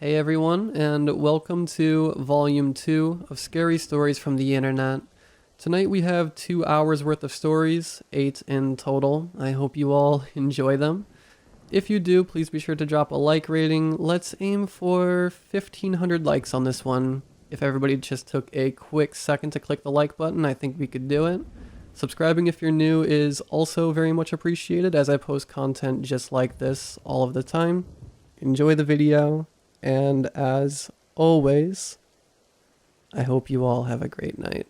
Hey everyone, and welcome to Volume 2 of Scary Stories from the Internet. Tonight we have 2 hours worth of stories, 8 in total. I hope you all enjoy them. If you do, please be sure to drop a like rating. Let's aim for 1,500 likes on this one. If everybody just took a quick second to click the like button, I think we could do it. Subscribing if you're new is also very much appreciated, as I post content just like this all of the time. Enjoy the video. And as always, I hope you all have a great night.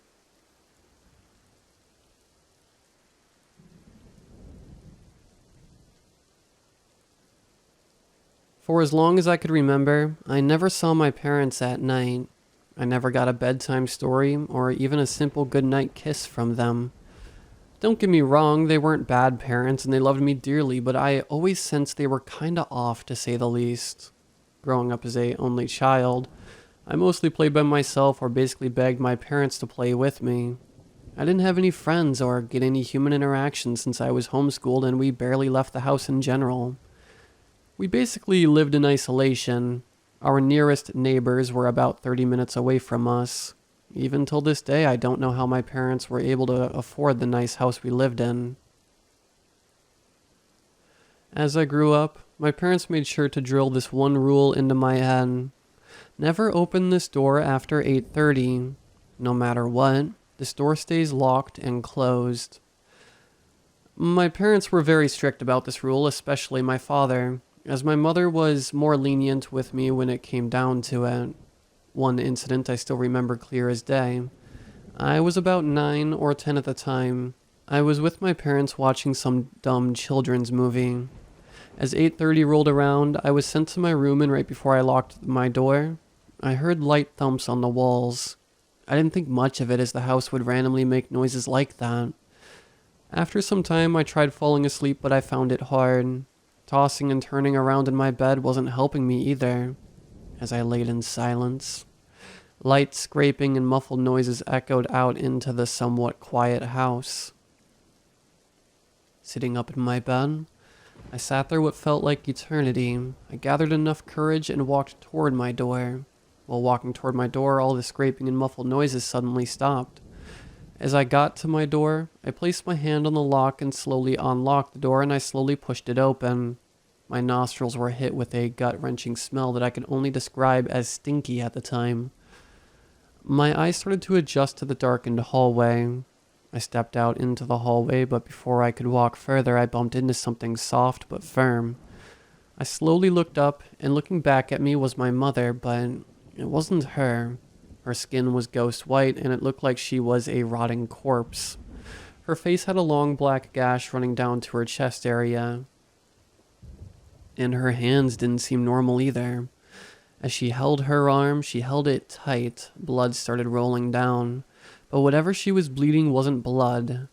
For as long as I could remember, I never saw my parents at night. I never got a bedtime story or even a simple goodnight kiss from them. Don't get me wrong, they weren't bad parents and they loved me dearly, but I always sensed they were kinda off, to say the least. Growing up as a only child, I mostly played by myself or basically begged my parents to play with me. I didn't have any friends or get any human interaction since I was homeschooled, and we barely left the house in general. We basically lived in isolation. Our nearest neighbors were about 30 minutes away from us. Even till this day, I don't know how my parents were able to afford the nice house we lived in. As I grew up, my parents made sure to drill this one rule into my head. Never open this door after 8:30. No matter what, this door stays locked and closed. My parents were very strict about this rule, especially my father, as my mother was more lenient with me when it came down to it. One incident I still remember clear as day. I was about 9 or 10 at the time. I was with my parents watching some dumb children's movie. As 8:30 rolled around, I was sent to my room, and right before I locked my door, I heard light thumps on the walls. I didn't think much of it, as the house would randomly make noises like that. After some time, I tried falling asleep, but I found it hard. Tossing and turning around in my bed wasn't helping me either, as I laid in silence. Light scraping and muffled noises echoed out into the somewhat quiet house. Sitting up in my bed, I sat there what felt like eternity. I gathered enough courage and walked toward my door. While walking toward my door, all the scraping and muffled noises suddenly stopped. As I got to my door, I placed my hand on the lock and slowly unlocked the door, and I slowly pushed it open. My nostrils were hit with a gut-wrenching smell that I could only describe as stinky at the time. My eyes started to adjust to the darkened hallway. I stepped out into the hallway, but before I could walk further, I bumped into something soft but firm. I slowly looked up, and looking back at me was my mother, but it wasn't her. Her skin was ghost white, and it looked like she was a rotting corpse. Her face had a long black gash running down to her chest area, and her hands didn't seem normal either. As she held her arm, she held it tight. Blood started rolling down. But whatever she was bleeding wasn't blood.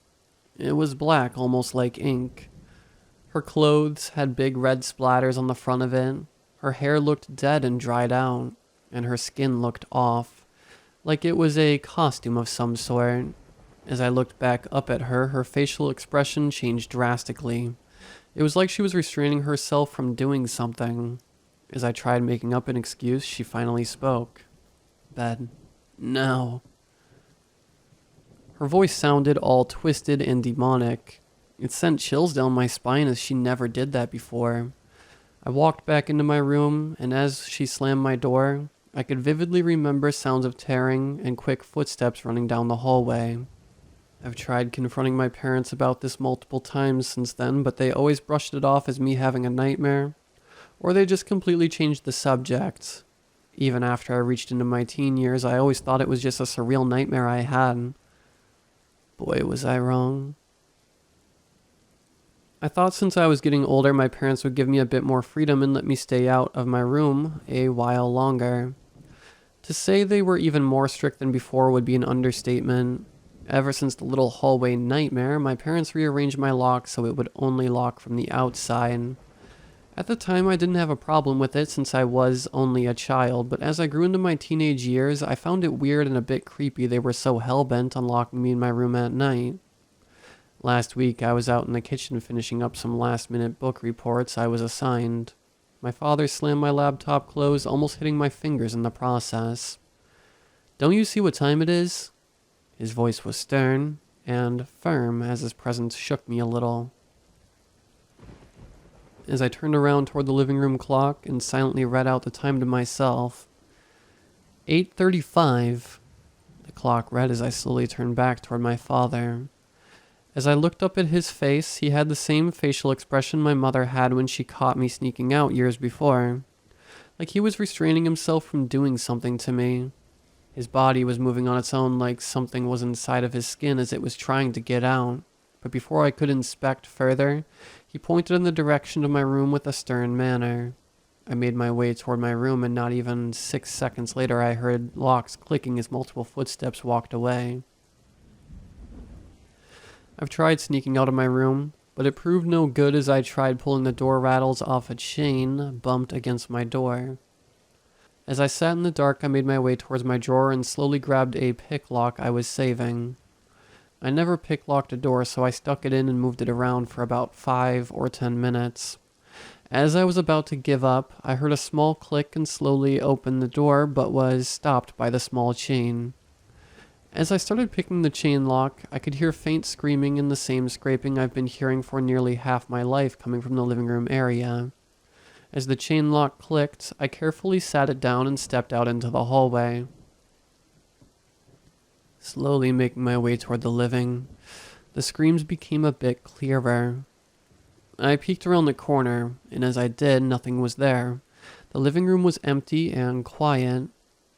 It was black, almost like ink. Her clothes had big red splatters on the front of it. Her hair looked dead and dried out, and her skin looked off, like it was a costume of some sort. As I looked back up at her, her facial expression changed drastically. It was like she was restraining herself from doing something. As I tried making up an excuse, she finally spoke. "Bed. No." Her voice sounded all twisted and demonic. It sent chills down my spine, as she never did that before. I walked back into my room, and as she slammed my door, I could vividly remember sounds of tearing and quick footsteps running down the hallway. I've tried confronting my parents about this multiple times since then, but they always brushed it off as me having a nightmare, or they just completely changed the subject. Even after I reached into my teen years, I always thought it was just a surreal nightmare I had. Boy, was I wrong. I thought since I was getting older, my parents would give me a bit more freedom and let me stay out of my room a while longer. To say they were even more strict than before would be an understatement. Ever since the little hallway nightmare, my parents rearranged my lock so it would only lock from the outside. At the time, I didn't have a problem with it since I was only a child, but as I grew into my teenage years, I found it weird and a bit creepy they were so hell-bent on locking me in my room at night. Last week, I was out in the kitchen finishing up some last-minute book reports I was assigned. My father slammed my laptop closed, almost hitting my fingers in the process. "Don't you see what time it is?" His voice was stern and firm as his presence shook me a little. As I turned around toward the living room clock and silently read out the time to myself, 8:35, the clock read as I slowly turned back toward my father. As I looked up at his face, he had the same facial expression my mother had when she caught me sneaking out years before. Like he was restraining himself from doing something to me. His body was moving on its own like something was inside of his skin as it was trying to get out. But before I could inspect further, he pointed in the direction of my room with a stern manner. I made my way toward my room, and not even 6 seconds later I heard locks clicking as multiple footsteps walked away. I've tried sneaking out of my room, but it proved no good as I tried pulling the door rattles off a chain bumped against my door. As I sat in the dark, I made my way towards my drawer and slowly grabbed a pick lock I was saving. I never pick locked a door, so I stuck it in and moved it around for about 5 or 10 minutes. As I was about to give up, I heard a small click and slowly opened the door, but was stopped by the small chain. As I started picking the chain lock, I could hear faint screaming and the same scraping I've been hearing for nearly half my life coming from the living room area. As the chain lock clicked, I carefully sat it down and stepped out into the hallway. Slowly making my way toward the living, the screams became a bit clearer. I peeked around the corner, and as I did, nothing was there. The living room was empty and quiet.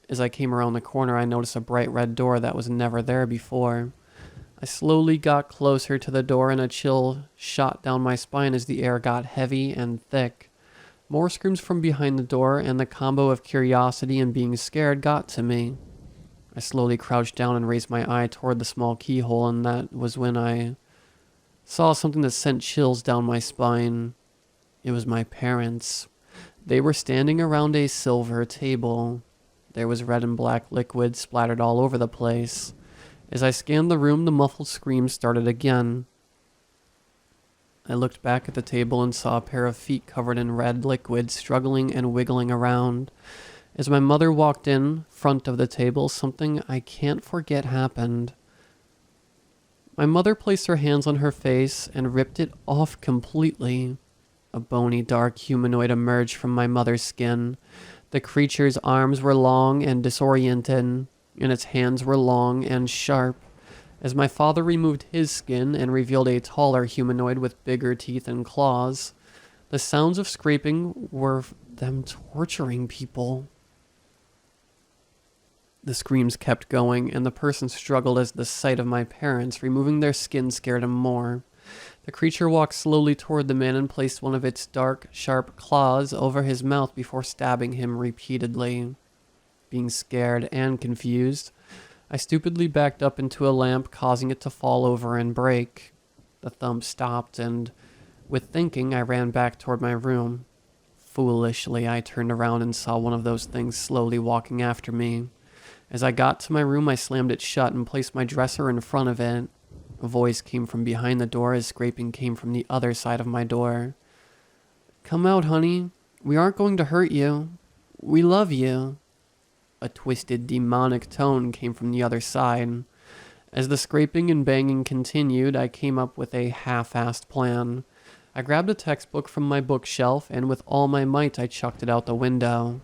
As I came around the corner, I noticed a bright red door that was never there before. I slowly got closer to the door, and a chill shot down my spine as the air got heavy and thick. More screams from behind the door, and the combo of curiosity and being scared got to me. I slowly crouched down and raised my eye toward the small keyhole, and that was when I saw something that sent chills down my spine. It was my parents. They were standing around a silver table. There was red and black liquid splattered all over the place. As I scanned the room, the muffled screams started again. I looked back at the table and saw a pair of feet covered in red liquid struggling and wiggling around. As my mother walked in front of the table, something I can't forget happened. My mother placed her hands on her face and ripped it off completely. A bony, dark humanoid emerged from my mother's skin. The creature's arms were long and disoriented, and its hands were long and sharp. As my father removed his skin and revealed a taller humanoid with bigger teeth and claws, the sounds of scraping were them torturing people. The screams kept going, and the person struggled as the sight of my parents removing their skin scared him more. The creature walked slowly toward the man and placed one of its dark, sharp claws over his mouth before stabbing him repeatedly. Being scared and confused, I stupidly backed up into a lamp, causing it to fall over and break. The thump stopped, and with thinking, I ran back toward my room. Foolishly, I turned around and saw one of those things slowly walking after me. As I got to my room, I slammed it shut and placed my dresser in front of it. A voice came from behind the door as scraping came from the other side of my door. "Come out, honey. We aren't going to hurt you. We love you." A twisted, demonic tone came from the other side. As the scraping and banging continued, I came up with a half-assed plan. I grabbed a textbook from my bookshelf, and with all my might, I chucked it out the window.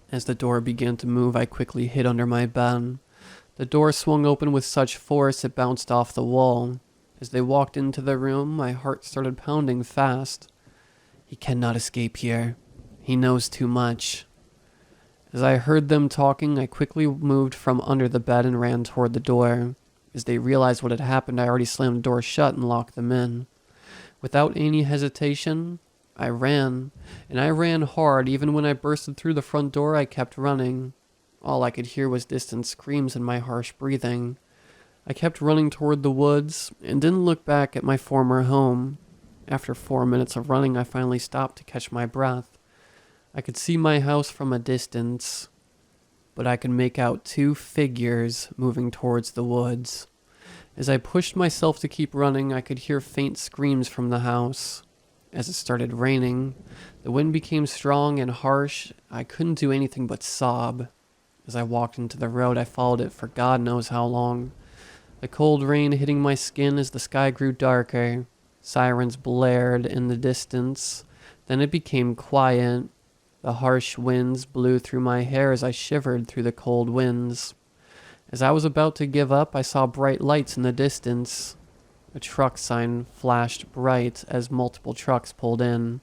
As the door began to move, I quickly hid under my bed. The door swung open with such force it bounced off the wall. As they walked into the room, my heart started pounding fast. He cannot escape here. He knows too much. As I heard them talking, I quickly moved from under the bed and ran toward the door. As they realized what had happened, I already slammed the door shut and locked them in. Without any hesitation, I ran, and I ran hard. Even when I bursted through the front door, I kept running. All I could hear was distant screams and my harsh breathing. I kept running toward the woods and didn't look back at my former home. After 4 minutes of running, I finally stopped to catch my breath. I could see my house from a distance, but I could make out 2 figures moving towards the woods. As I pushed myself to keep running, I could hear faint screams from the house. As it started raining, the wind became strong and harsh. I couldn't do anything but sob. As I walked into the road, I followed it for God knows how long. The cold rain hitting my skin as the sky grew darker. Sirens blared in the distance. Then it became quiet. The harsh winds blew through my hair as I shivered through the cold winds. As I was about to give up, I saw bright lights in the distance. A truck sign flashed bright as multiple trucks pulled in.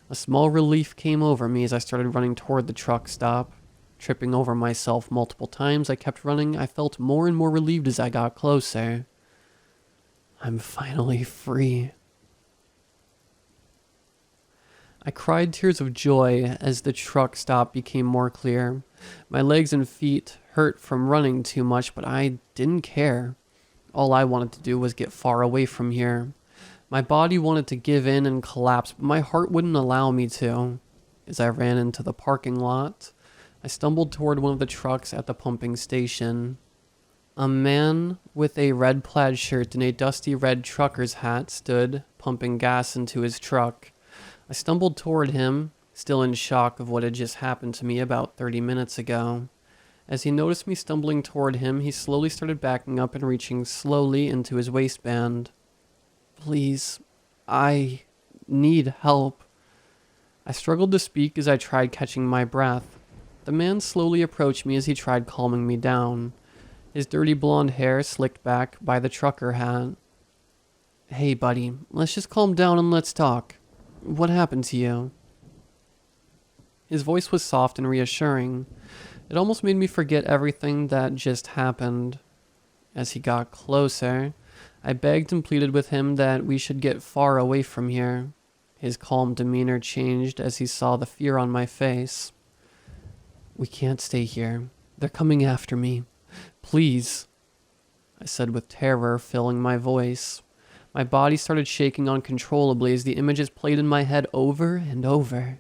A small relief came over me as I started running toward the truck stop. Tripping over myself multiple times, I kept running. I felt more and more relieved as I got closer. I'm finally free. I cried tears of joy as the truck stop became more clear. My legs and feet hurt from running too much, but I didn't care. All I wanted to do was get far away from here. My body wanted to give in and collapse, but my heart wouldn't allow me to. As I ran into the parking lot, I stumbled toward one of the trucks at the pumping station. A man with a red plaid shirt and a dusty red trucker's hat stood, pumping gas into his truck. I stumbled toward him, still in shock of what had just happened to me about 30 minutes ago. As he noticed me stumbling toward him, he slowly started backing up and reaching slowly into his waistband. Please, I need help. I struggled to speak as I tried catching my breath. The man slowly approached me as he tried calming me down. His dirty blonde hair slicked back by the trucker hat. Hey buddy, let's just calm down and let's talk. What happened to you? His voice was soft and reassuring. It almost made me forget everything that just happened. As he got closer, I begged and pleaded with him that we should get far away from here. His calm demeanor changed as he saw the fear on my face. We can't stay here. They're coming after me. Please, I said with terror filling my voice. My body started shaking uncontrollably as the images played in my head over and over.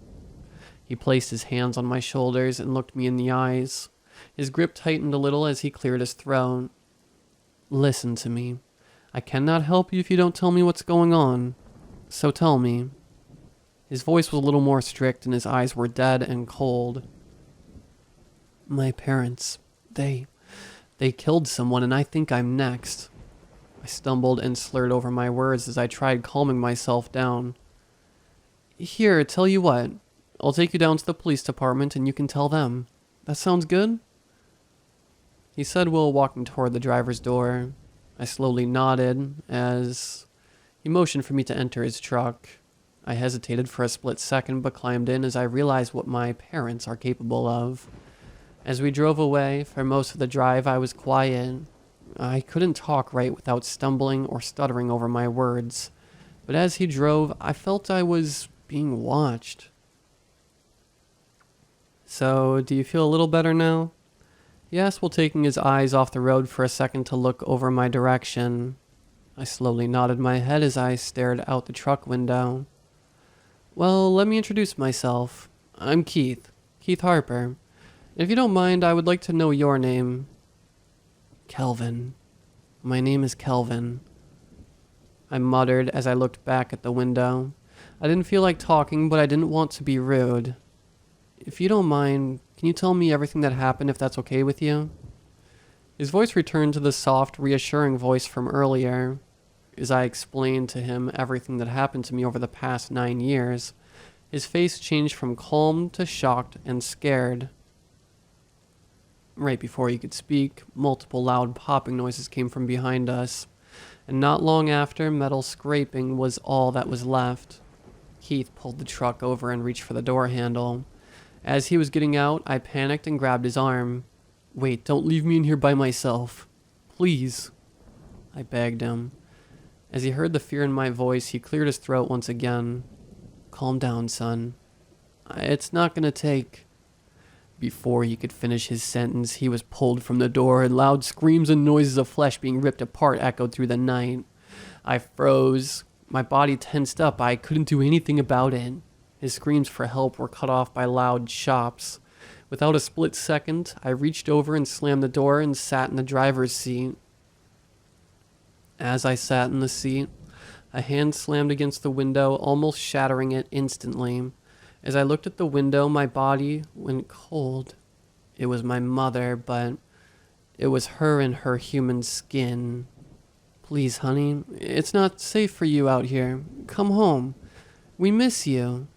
He placed his hands on my shoulders and looked me in the eyes. His grip tightened a little as he cleared his throat. Listen to me. I cannot help you if you don't tell me what's going on. So tell me. His voice was a little more strict and his eyes were dead and cold. My parents, they killed someone and I think I'm next. I stumbled and slurred over my words as I tried calming myself down. Here, tell you what. I'll take you down to the police department and you can tell them. That sounds good? He said while walking toward the driver's door. I slowly nodded as he motioned for me to enter his truck. I hesitated for a split second but climbed in as I realized what my parents are capable of. As we drove away, for most of the drive I was quiet. I couldn't talk right without stumbling or stuttering over my words. But as he drove, I felt I was being watched. So, do you feel a little better now? He asked while taking his eyes off the road for a second to look over my direction. I slowly nodded my head as I stared out the truck window. Well, let me introduce myself. I'm Keith Harper. If you don't mind, I would like to know your name. Kelvin. My name is Kelvin. I muttered as I looked back at the window. I didn't feel like talking, but I didn't want to be rude. If you don't mind, can you tell me everything that happened if that's okay with you? His voice returned to the soft, reassuring voice from earlier. As I explained to him everything that happened to me over the past 9 years, his face changed from calm to shocked and scared. Right before he could speak, multiple loud popping noises came from behind us, and not long after, metal scraping was all that was left. Keith pulled the truck over and reached for the door handle. As he was getting out, I panicked and grabbed his arm. Wait, don't leave me in here by myself. Please, I begged him. As he heard the fear in my voice, he cleared his throat once again. Calm down, son. It's not gonna take... Before he could finish his sentence, he was pulled from the door, and loud screams and noises of flesh being ripped apart echoed through the night. I froze. My body tensed up. I couldn't do anything about it. His screams for help were cut off by loud chops. Without a split second, I reached over and slammed the door and sat in the driver's seat. As I sat in the seat, A hand slammed against the window, almost shattering it instantly. As I looked at the window, my body went cold. It was my mother, but it was her in her human skin. Please, honey, it's not safe for you out here. Come home. We miss you.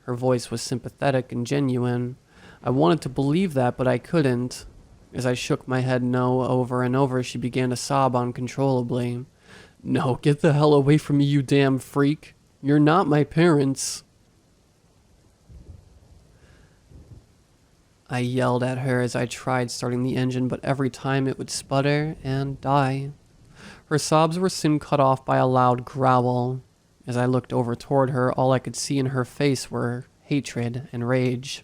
Her voice was sympathetic and genuine. I wanted to believe that, but I couldn't. As I shook my head no over and over, she began to sob uncontrollably. No, get the hell away from me, you damn freak. You're not my parents. I yelled at her as I tried starting the engine, but every time it would sputter and die. Her sobs were soon cut off by a loud growl. As I looked over toward her, all I could see in her face were hatred and rage.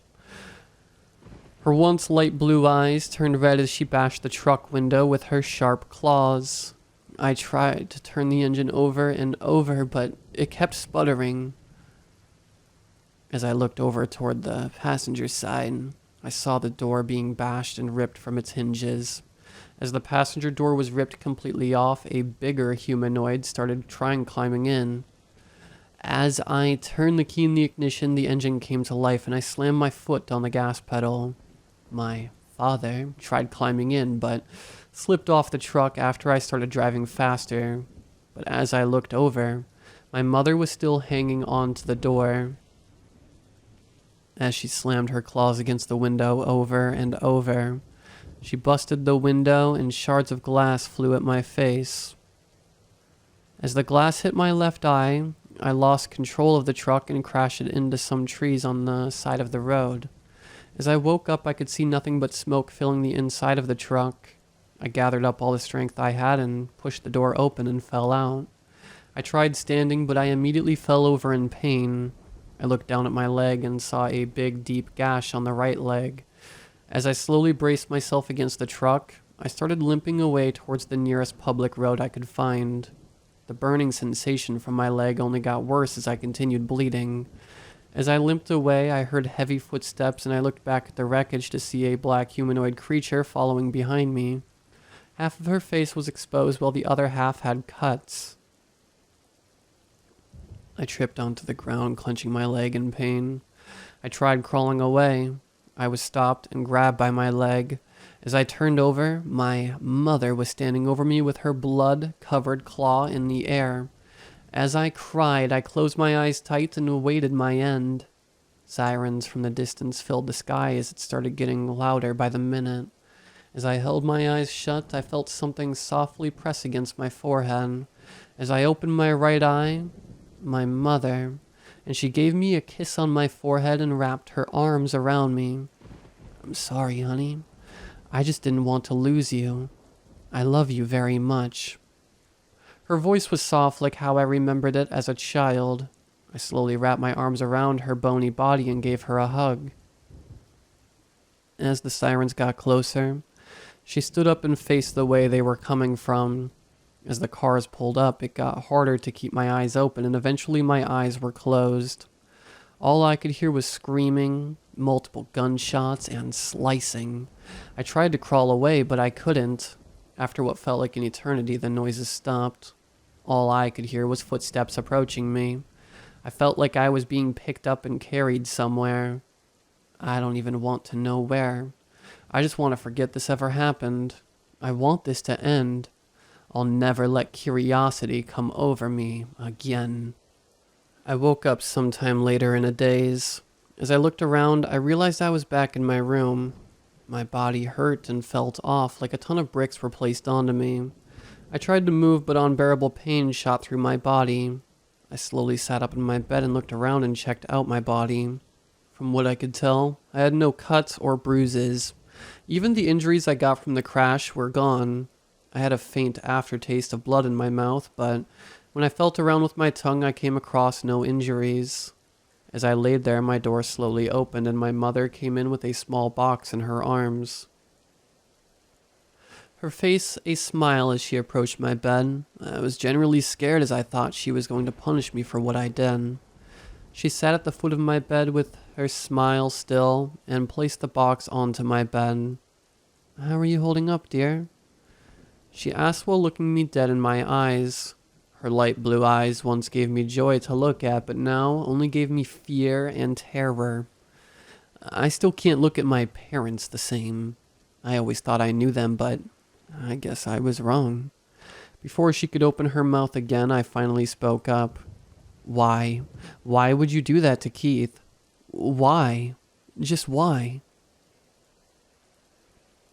Her once light blue eyes turned red as she bashed the truck window with her sharp claws. I tried to turn the engine over and over, but it kept sputtering. As I looked over toward the passenger side, I saw the door being bashed and ripped from its hinges. As the passenger door was ripped completely off, a bigger humanoid started climbing in. As I turned the key in the ignition, the engine came to life and I slammed my foot on the gas pedal. My father tried climbing in, but slipped off the truck after I started driving faster. But as I looked over, my mother was still hanging on to the door. As she slammed her claws against the window over and over, she busted the window and shards of glass flew at my face. As the glass hit my left eye, I lost control of the truck and crashed it into some trees on the side of the road. As I woke up, I could see nothing but smoke filling the inside of the truck. I gathered up all the strength I had and pushed the door open and fell out. I tried standing, but I immediately fell over in pain. I looked down at my leg and saw a big, deep gash on the right leg. As I slowly braced myself against the truck, I started limping away towards the nearest public road I could find. The burning sensation from my leg only got worse as I continued bleeding. As I limped away, I heard heavy footsteps and I looked back at the wreckage to see a black humanoid creature following behind me. Half of her face was exposed while the other half had cuts. I tripped onto the ground, clenching my leg in pain. I tried crawling away. I was stopped and grabbed by my leg. As I turned over, my mother was standing over me with her blood-covered claw in the air. As I cried, I closed my eyes tight and awaited my end. Sirens from the distance filled the sky as it started getting louder by the minute. As I held my eyes shut, I felt something softly press against my forehead. As I opened my right eye, my mother, and she gave me a kiss on my forehead and wrapped her arms around me. I'm sorry, honey. I just didn't want to lose you. I love you very much. Her voice was soft like how I remembered it as a child. I slowly wrapped my arms around her bony body and gave her a hug. As the sirens got closer, she stood up and faced the way they were coming from. As the cars pulled up, it got harder to keep my eyes open, and eventually my eyes were closed. All I could hear was screaming, multiple gunshots, and slicing. I tried to crawl away, but I couldn't. After what felt like an eternity, the noises stopped. All I could hear was footsteps approaching me. I felt like I was being picked up and carried somewhere. I don't even want to know where. I just want to forget this ever happened. I want this to end. I'll never let curiosity come over me again. I woke up sometime later in a daze. As I looked around, I realized I was back in my room. My body hurt and felt off like a ton of bricks were placed onto me. I tried to move, but unbearable pain shot through my body. I slowly sat up in my bed and looked around and checked out my body. From what I could tell, I had no cuts or bruises. Even the injuries I got from the crash were gone. I had a faint aftertaste of blood in my mouth, but when I felt around with my tongue, I came across no injuries. As I laid there, my door slowly opened and my mother came in with a small box in her arms. Her face a smile as she approached my bed. I was genuinely scared as I thought she was going to punish me for what I did. She sat at the foot of my bed with her smile still and placed the box onto my bed. "How are you holding up, dear?" She asked while looking me dead in my eyes. Her light blue eyes once gave me joy to look at, but now only gave me fear and terror. I still can't look at my parents the same. I always thought I knew them, but I guess I was wrong. Before she could open her mouth again, I finally spoke up. Why? Why would you do that to Keith? Why? Just why?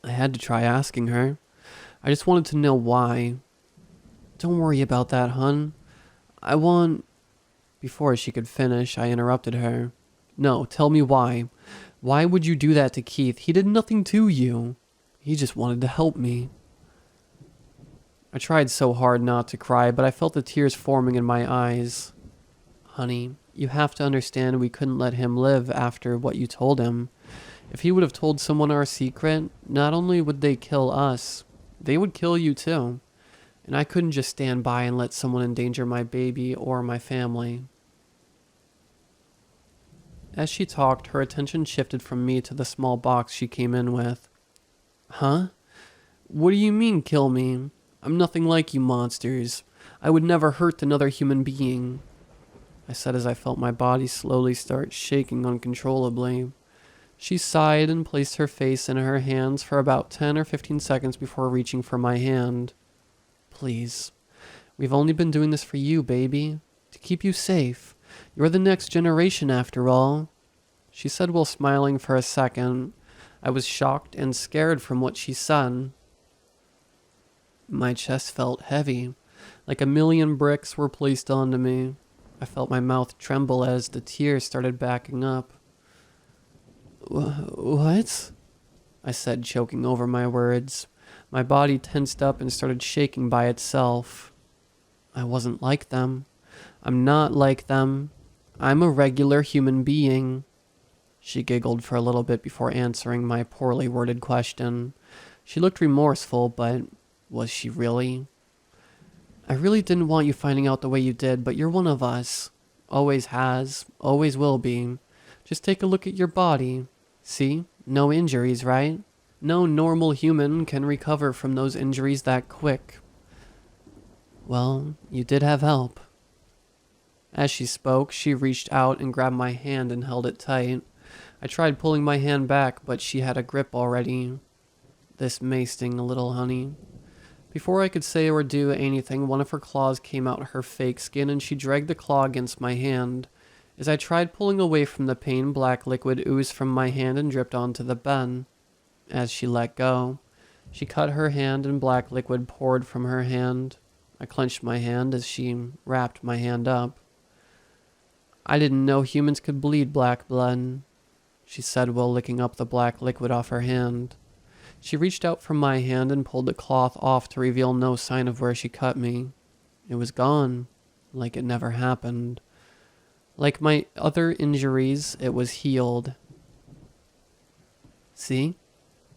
I had to try asking her. I just wanted to know why. Don't worry about that, hun. I want... Before she could finish, I interrupted her. No, tell me why. Why would you do that to Keith? He did nothing to you. He just wanted to help me. I tried so hard not to cry, but I felt the tears forming in my eyes. Honey, you have to understand we couldn't let him live after what you told him. If he would have told someone our secret, not only would they kill us, they would kill you too. And I couldn't just stand by and let someone endanger my baby or my family. As she talked, her attention shifted from me to the small box she came in with. Huh? What do you mean, kill me? I'm nothing like you monsters. I would never hurt another human being. I said as I felt my body slowly start shaking uncontrollably. She sighed and placed her face in her hands for about 10 or 15 seconds before reaching for my hand. Please. We've only been doing this for you, baby. To keep you safe. You're the next generation, after all. She said while smiling for a second. I was shocked and scared from what she said. My chest felt heavy, like a million bricks were placed onto me. I felt my mouth tremble as the tears started backing up. What? I said, choking over my words. My body tensed up and started shaking by itself. I wasn't like them. I'm not like them. I'm a regular human being. She giggled for a little bit before answering my poorly worded question. She looked remorseful, but was she really? I really didn't want you finding out the way you did, but you're one of us. Always has, always will be. Just take a look at your body. See? No injuries, right? No normal human can recover from those injuries that quick. Well, you did have help. As she spoke, she reached out and grabbed my hand and held it tight. I tried pulling my hand back, but she had a grip already. This may sting a little, honey. Before I could say or do anything, one of her claws came out her fake skin and she dragged the claw against my hand. As I tried pulling away from the pain, black liquid oozed from my hand and dripped onto the bed. As she let go, she cut her hand and black liquid poured from her hand. I clenched my hand as she wrapped my hand up. I didn't know humans could bleed black blood, she said while licking up the black liquid off her hand. She reached out from my hand and pulled the cloth off to reveal no sign of where she cut me. It was gone, like it never happened. Like my other injuries, it was healed. See?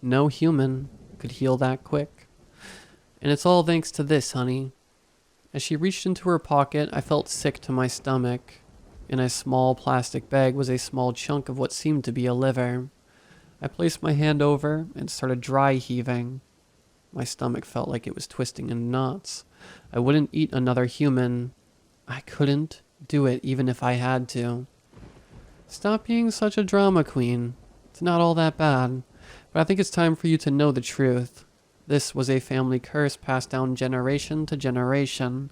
No human could heal that quick. And it's all thanks to this, honey. As she reached into her pocket, I felt sick to my stomach. In a small plastic bag was a small chunk of what seemed to be a liver. I placed my hand over and started dry heaving. My stomach felt like it was twisting in knots. I wouldn't eat another human. I couldn't do it even if I had to. Stop being such a drama queen. It's not all that bad. But I think it's time for you to know the truth. This was a family curse passed down generation to generation.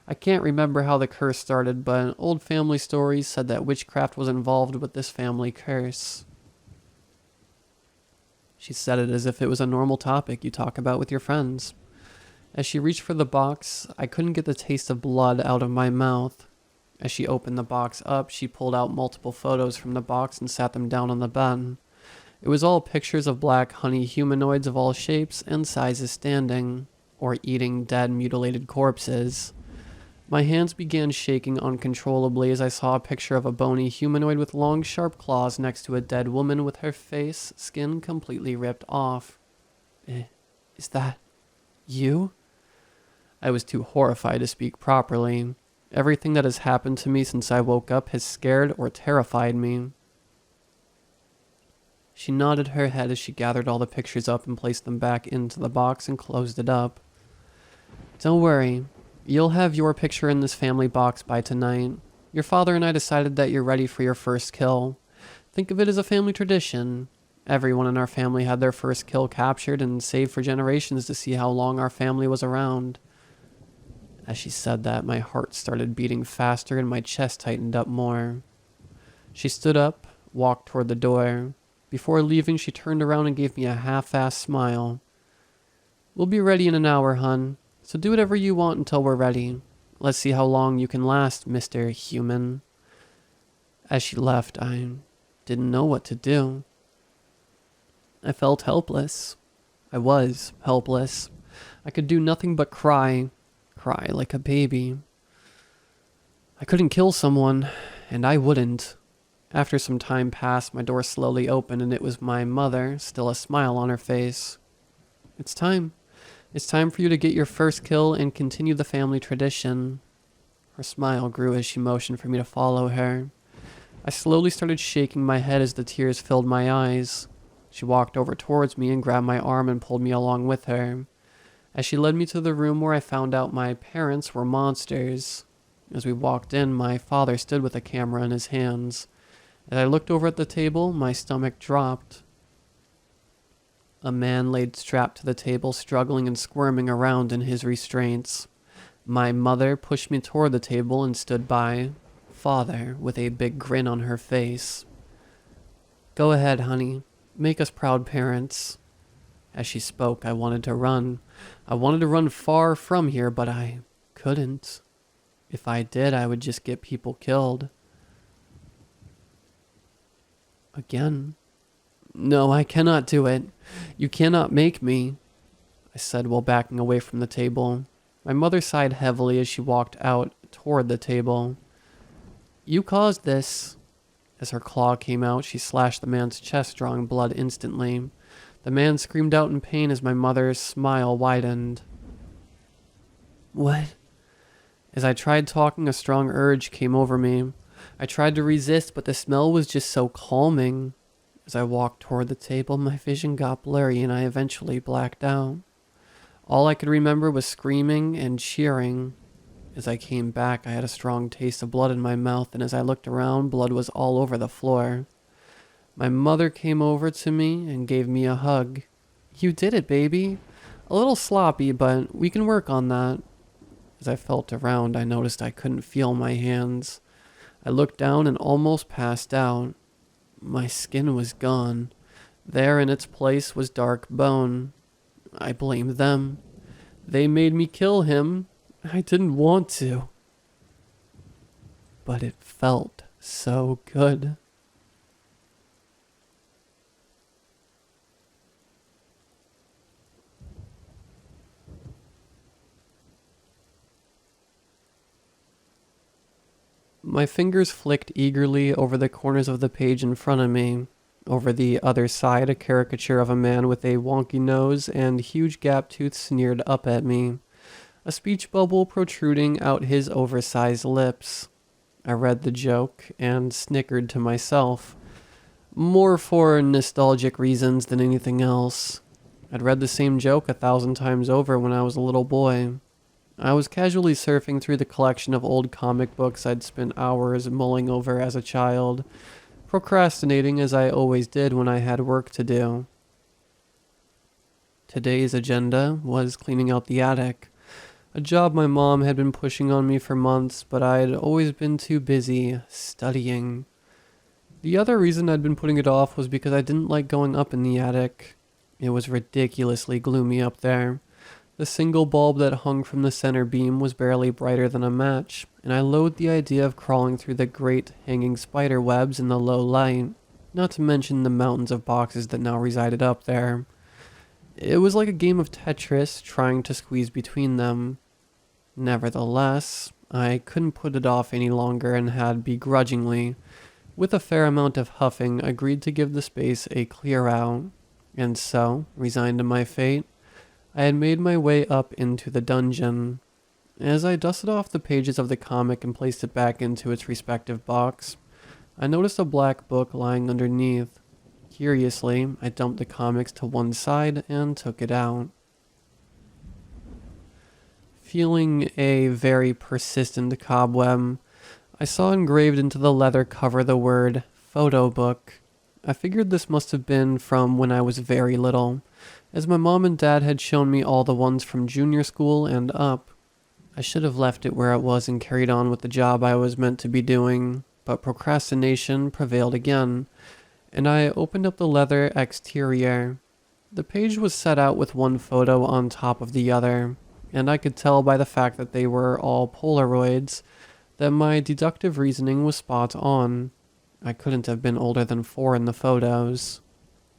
I can't remember how the curse started, but old family stories said that witchcraft was involved with this family curse. She said it as if it was a normal topic you talk about with your friends. As she reached for the box, I couldn't get the taste of blood out of my mouth. As she opened the box up, she pulled out multiple photos from the box and sat them down on the bed. It was all pictures of black honey humanoids of all shapes and sizes standing, or eating dead mutilated corpses. My hands began shaking uncontrollably as I saw a picture of a bony humanoid with long, sharp claws next to a dead woman with her face, skin completely ripped off. Is that you? I was too horrified to speak properly. Everything that has happened to me since I woke up has scared or terrified me. She nodded her head as she gathered all the pictures up and placed them back into the box and closed it up. Don't worry. You'll have your picture in this family box by tonight. Your father and I decided that you're ready for your first kill. Think of it as a family tradition. Everyone in our family had their first kill captured and saved for generations to see how long our family was around. As she said that, my heart started beating faster and my chest tightened up more. She stood up, walked toward the door. Before leaving, she turned around and gave me a half-assed smile. We'll be ready in an hour, hun, so do whatever you want until we're ready. Let's see how long you can last, Mr. Human. As she left, I didn't know what to do. I felt helpless. I was helpless. I could do nothing but cry like a baby. I couldn't kill someone, and I wouldn't. After some time passed, my door slowly opened, and it was my mother, still a smile on her face. It's time. It's time for you to get your first kill and continue the family tradition. Her smile grew as she motioned for me to follow her. I slowly started shaking my head as the tears filled my eyes. She walked over towards me and grabbed my arm and pulled me along with her. As she led me to the room where I found out my parents were monsters. As we walked in, my father stood with a camera in his hands. As I looked over at the table, my stomach dropped. A man laid strapped to the table, struggling and squirming around in his restraints. My mother pushed me toward the table and stood by, father with a big grin on her face. Go ahead, honey. Make us proud parents. As she spoke, I wanted to run. I wanted to run far from here, but I couldn't. If I did, I would just get people killed. Again. No, I cannot do it. You cannot make me, I said while backing away from the table. My mother sighed heavily as she walked out toward the table. You caused this. As her claw came out, she slashed the man's chest, drawing blood instantly. The man screamed out in pain as my mother's smile widened. What? As I tried talking, a strong urge came over me. I tried to resist, but the smell was just so calming. As I walked toward the table, my vision got blurry and I eventually blacked out. All I could remember was screaming and cheering. As I came back, I had a strong taste of blood in my mouth, and as I looked around, blood was all over the floor. My mother came over to me and gave me a hug. You did it, baby. A little sloppy, but we can work on that. As I felt around, I noticed I couldn't feel my hands. I looked down and almost passed out. My skin was gone. There in its place was dark bone. I blamed them. They made me kill him. I didn't want to. But it felt so good. My fingers flicked eagerly over the corners of the page in front of me. Over the other side, a caricature of a man with a wonky nose and huge gap tooth sneered up at me, a speech bubble protruding out his oversized lips. I read the joke and snickered to myself, more for nostalgic reasons than anything else. I'd read the same joke 1,000 times over when I was a little boy. I was casually surfing through the collection of old comic books I'd spent hours mulling over as a child, procrastinating as I always did when I had work to do. Today's agenda was cleaning out the attic, a job my mom had been pushing on me for months, but I'd always been too busy studying. The other reason I'd been putting it off was because I didn't like going up in the attic. It was ridiculously gloomy up there. The single bulb that hung from the center beam was barely brighter than a match, and I loathed the idea of crawling through the great hanging spider webs in the low light, not to mention the mountains of boxes that now resided up there. It was like a game of Tetris trying to squeeze between them. Nevertheless, I couldn't put it off any longer and had begrudgingly, with a fair amount of huffing, agreed to give the space a clear out. And so, resigned to my fate, I had made my way up into the dungeon. As I dusted off the pages of the comic and placed it back into its respective box, I noticed a black book lying underneath. Curiously, I dumped the comics to one side and took it out. feeling a very persistent cobweb. I saw engraved into the leather cover the word photo book. I figured this must have been from when I was very little, as my mom and dad had shown me all the ones from junior school and up. I should have left it where it was and carried on with the job I was meant to be doing, but procrastination prevailed again, and I opened up the leather exterior. The page was set out with one photo on top of the other, and I could tell by the fact that they were all Polaroids that my deductive reasoning was spot on. I couldn't have been older than 4 in the photos.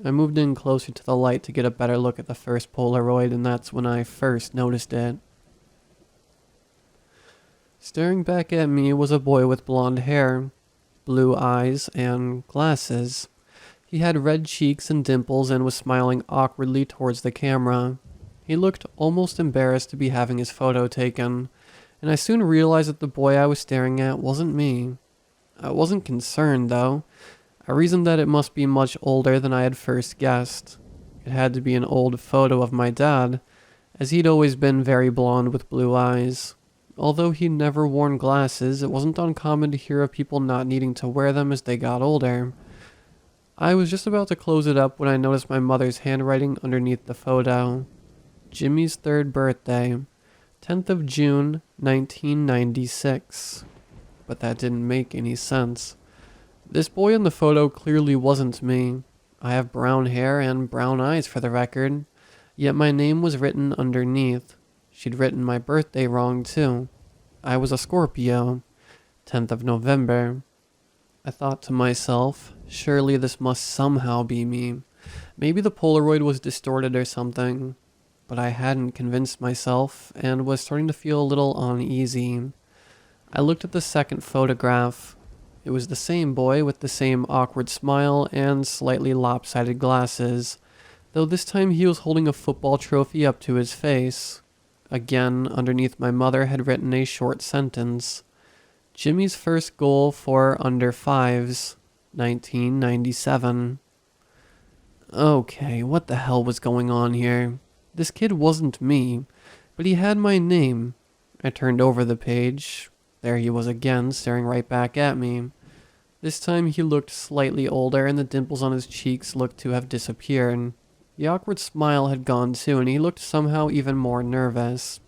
I moved in closer to the light to get a better look at the first Polaroid, and that's when I first noticed it. Staring back at me was a boy with blonde hair, blue eyes, and glasses. He had red cheeks and dimples and was smiling awkwardly towards the camera. He looked almost embarrassed to be having his photo taken, and I soon realized that the boy I was staring at wasn't me. I wasn't concerned, though. I reasoned that it must be much older than I had first guessed. It had to be an old photo of my dad, as he'd always been very blonde with blue eyes. Although he'd never worn glasses, it wasn't uncommon to hear of people not needing to wear them as they got older. I was just about to close it up when I noticed my mother's handwriting underneath the photo. Jimmy's 3rd birthday, 10th of June, 1996. But that didn't make any sense. This boy in the photo clearly wasn't me. I have brown hair and brown eyes for the record, yet my name was written underneath. She'd written my birthday wrong too. I was a Scorpio, 10th of November. I thought to myself, surely this must somehow be me. Maybe the Polaroid was distorted or something. But I hadn't convinced myself and was starting to feel a little uneasy. I looked at the second photograph. It was the same boy with the same awkward smile and slightly lopsided glasses, though this time he was holding a football trophy up to his face. Again, underneath my mother had written a short sentence. Jimmy's first goal for under 5s, 1997. Okay, what the hell was going on here? This kid wasn't me, but he had my name. I turned over the page. There he was again, staring right back at me. This time he looked slightly older, and the dimples on his cheeks looked to have disappeared. The awkward smile had gone too, and he looked somehow even more nervous.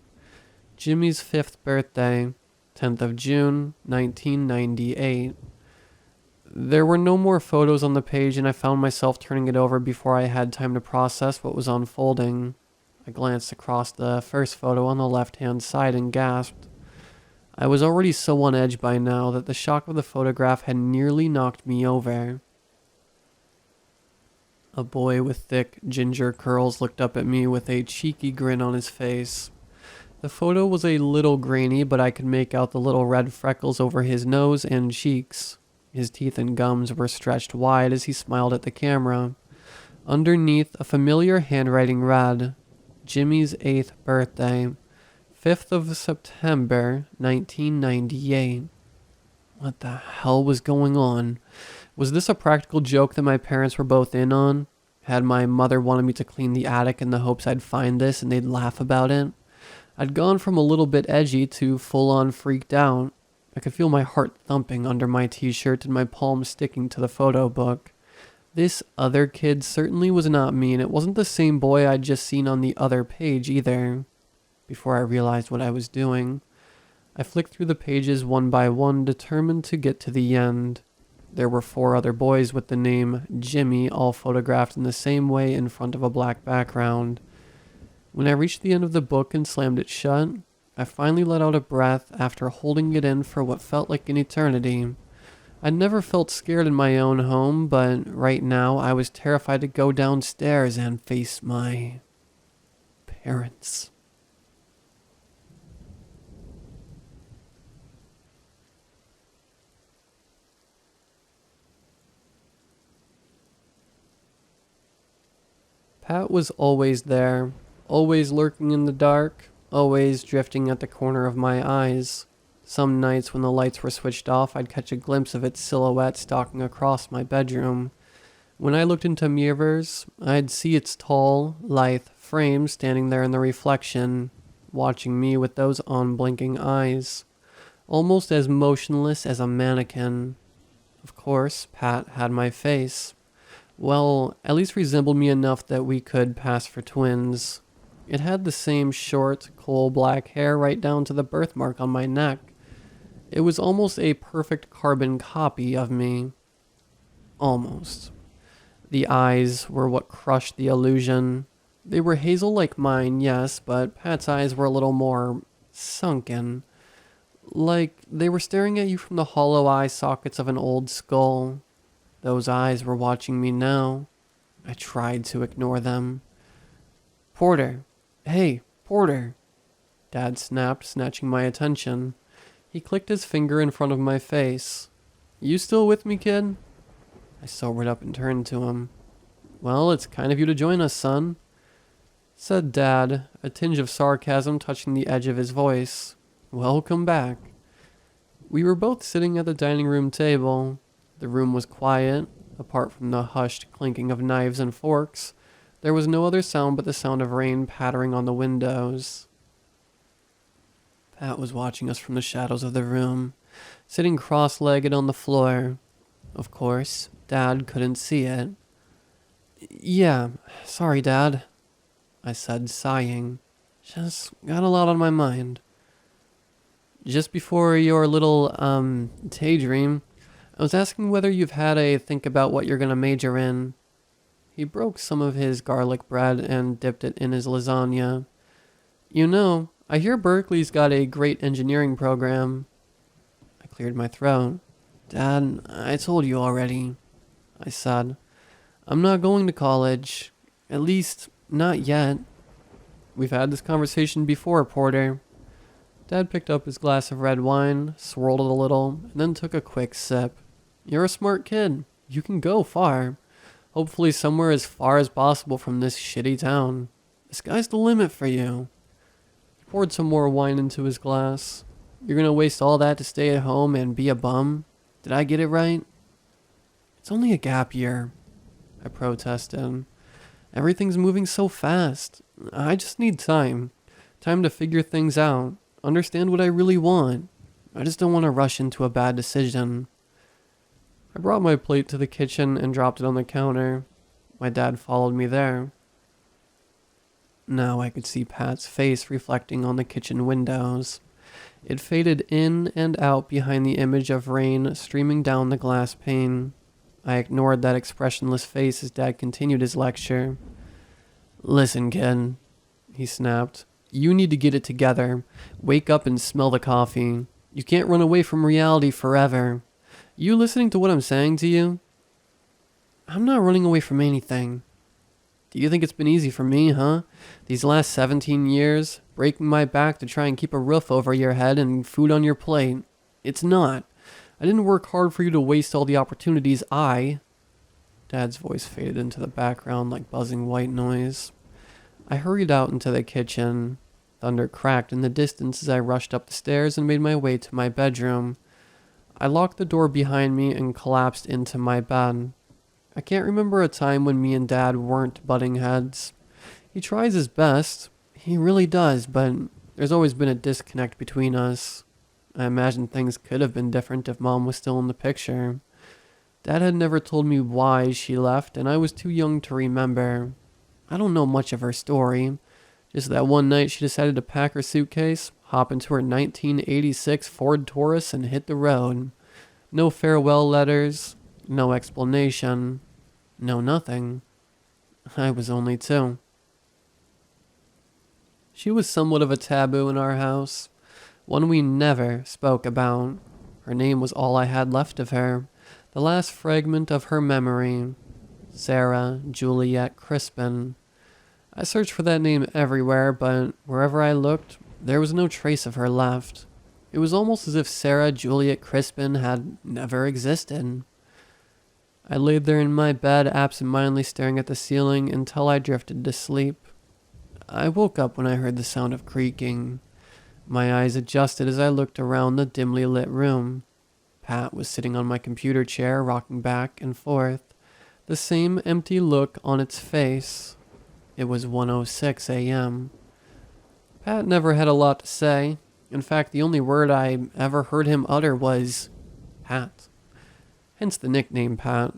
Jimmy's 5th birthday, 10th of June, 1998. There were no more photos on the page, and I found myself turning it over before I had time to process what was unfolding. I glanced across the first photo on the left-hand side and gasped. I was already so on edge by now that the shock of the photograph had nearly knocked me over. A boy with thick ginger curls looked up at me with a cheeky grin on his face. The photo was a little grainy, but I could make out the little red freckles over his nose and cheeks. His teeth and gums were stretched wide as he smiled at the camera. Underneath, a familiar handwriting read, Jimmy's 8th birthday, 5th of September, 1998. What the hell was going on? Was this a practical joke that my parents were both in on? Had my mother wanted me to clean the attic in the hopes I'd find this and they'd laugh about it? I'd gone from a little bit edgy to full-on freaked out. I could feel my heart thumping under my t-shirt and my palms sticking to the photo book. This other kid certainly was not me, and it wasn't the same boy I'd just seen on the other page either. Before I realized what I was doing, I flicked through the pages one by one, determined to get to the end. There were 4 other boys with the name Jimmy, all photographed in the same way in front of a black background. When I reached the end of the book and slammed it shut, I finally let out a breath after holding it in for what felt like an eternity. I'd never felt scared in my own home, but right now I was terrified to go downstairs and face my parents. Pat was always there, always lurking in the dark, always drifting at the corner of my eyes. Some nights when the lights were switched off, I'd catch a glimpse of its silhouette stalking across my bedroom. When I looked into mirrors, I'd see its tall, lithe frame standing there in the reflection. watching me with those unblinking eyes, almost as motionless as a mannequin. Of course, Pat had my face. Well, at least resembled me enough that we could pass for twins. It had the same short, coal black hair right down to the birthmark on my neck. It was almost a perfect carbon copy of me. Almost. The eyes were what crushed the illusion. They were hazel like mine, yes, but Pat's eyes were a little more sunken. Like they were staring at you from the hollow eye sockets of an old skull. Those eyes were watching me now. I tried to ignore them. Porter. Hey, Porter. Dad snapped, snatching my attention. He clicked his finger in front of my face. You still with me, kid? I sobered up and turned to him. Well, it's kind of you to join us, son, said Dad, a tinge of sarcasm touching the edge of his voice. Welcome back. We were both sitting at the dining room table. The room was quiet. Apart from the hushed clinking of knives and forks, there was no other sound but the sound of rain pattering on the windows. Pat was watching us from the shadows of the room, sitting cross-legged on the floor. Of course, Dad couldn't see it. Yeah, sorry, Dad, I said, sighing. Just got a lot on my mind. Just before your little, daydream, I was asking whether you've had a think about what you're gonna major in. He broke some of his garlic bread and dipped it in his lasagna. You know, I hear Berkeley's got a great engineering program. I cleared my throat. Dad, I told you already, I said. I'm not going to college. At least, not yet. We've had this conversation before, Porter. Dad picked up his glass of red wine, swirled it a little, and then took a quick sip. You're a smart kid. You can go far. Hopefully somewhere as far as possible from this shitty town. The sky's the limit for you. He poured some more wine into his glass. You're gonna waste all that to stay at home and be a bum? Did I get it right? It's only a gap year, I protested. Everything's moving so fast. I just need time. Time to figure things out. Understand what I really want. I just don't want to rush into a bad decision. I brought my plate to the kitchen and dropped it on the counter. My dad followed me there. Now I could see Pat's face reflecting on the kitchen windows. It faded in and out behind the image of rain streaming down the glass pane. I ignored that expressionless face as Dad continued his lecture. Listen, kid, he snapped. You need to get it together. Wake up and smell the coffee. You can't run away from reality forever. You listening to what I'm saying to you? I'm not running away from anything. Do you think it's been easy for me, huh? These last 17 years, breaking my back to try and keep a roof over your head and food on your plate. It's not. I didn't work hard for you to waste all the opportunities Dad's voice faded into the background like buzzing white noise. I hurried out into the kitchen. Thunder cracked in the distance as I rushed up the stairs and made my way to my bedroom. I locked the door behind me and collapsed into my bed. I can't remember a time when me and Dad weren't butting heads. He tries his best. He really does, but there's always been a disconnect between us. I imagine things could have been different if Mom was still in the picture. Dad had never told me why she left, and I was too young to remember. I don't know much of her story. Just that one night she decided to pack her suitcase, hop into her 1986 Ford Taurus, and hit the road. No farewell letters, no explanation, no nothing. I was only 2. She was somewhat of a taboo in our house, one we never spoke about. Her name was all I had left of her, the last fragment of her memory. Sarah Juliet Crispin. I searched for that name everywhere, but wherever I looked, there was no trace of her left. It was almost as if Sarah Juliet Crispin had never existed. I laid there in my bed, absent-mindedly staring at the ceiling until I drifted to sleep. I woke up when I heard the sound of creaking. My eyes adjusted as I looked around the dimly lit room. Pat was sitting on my computer chair, rocking back and forth, the same empty look on its face. It was 1:06 a.m. Pat never had a lot to say. In fact, the only word I ever heard him utter was Pat. Hence the nickname Pat.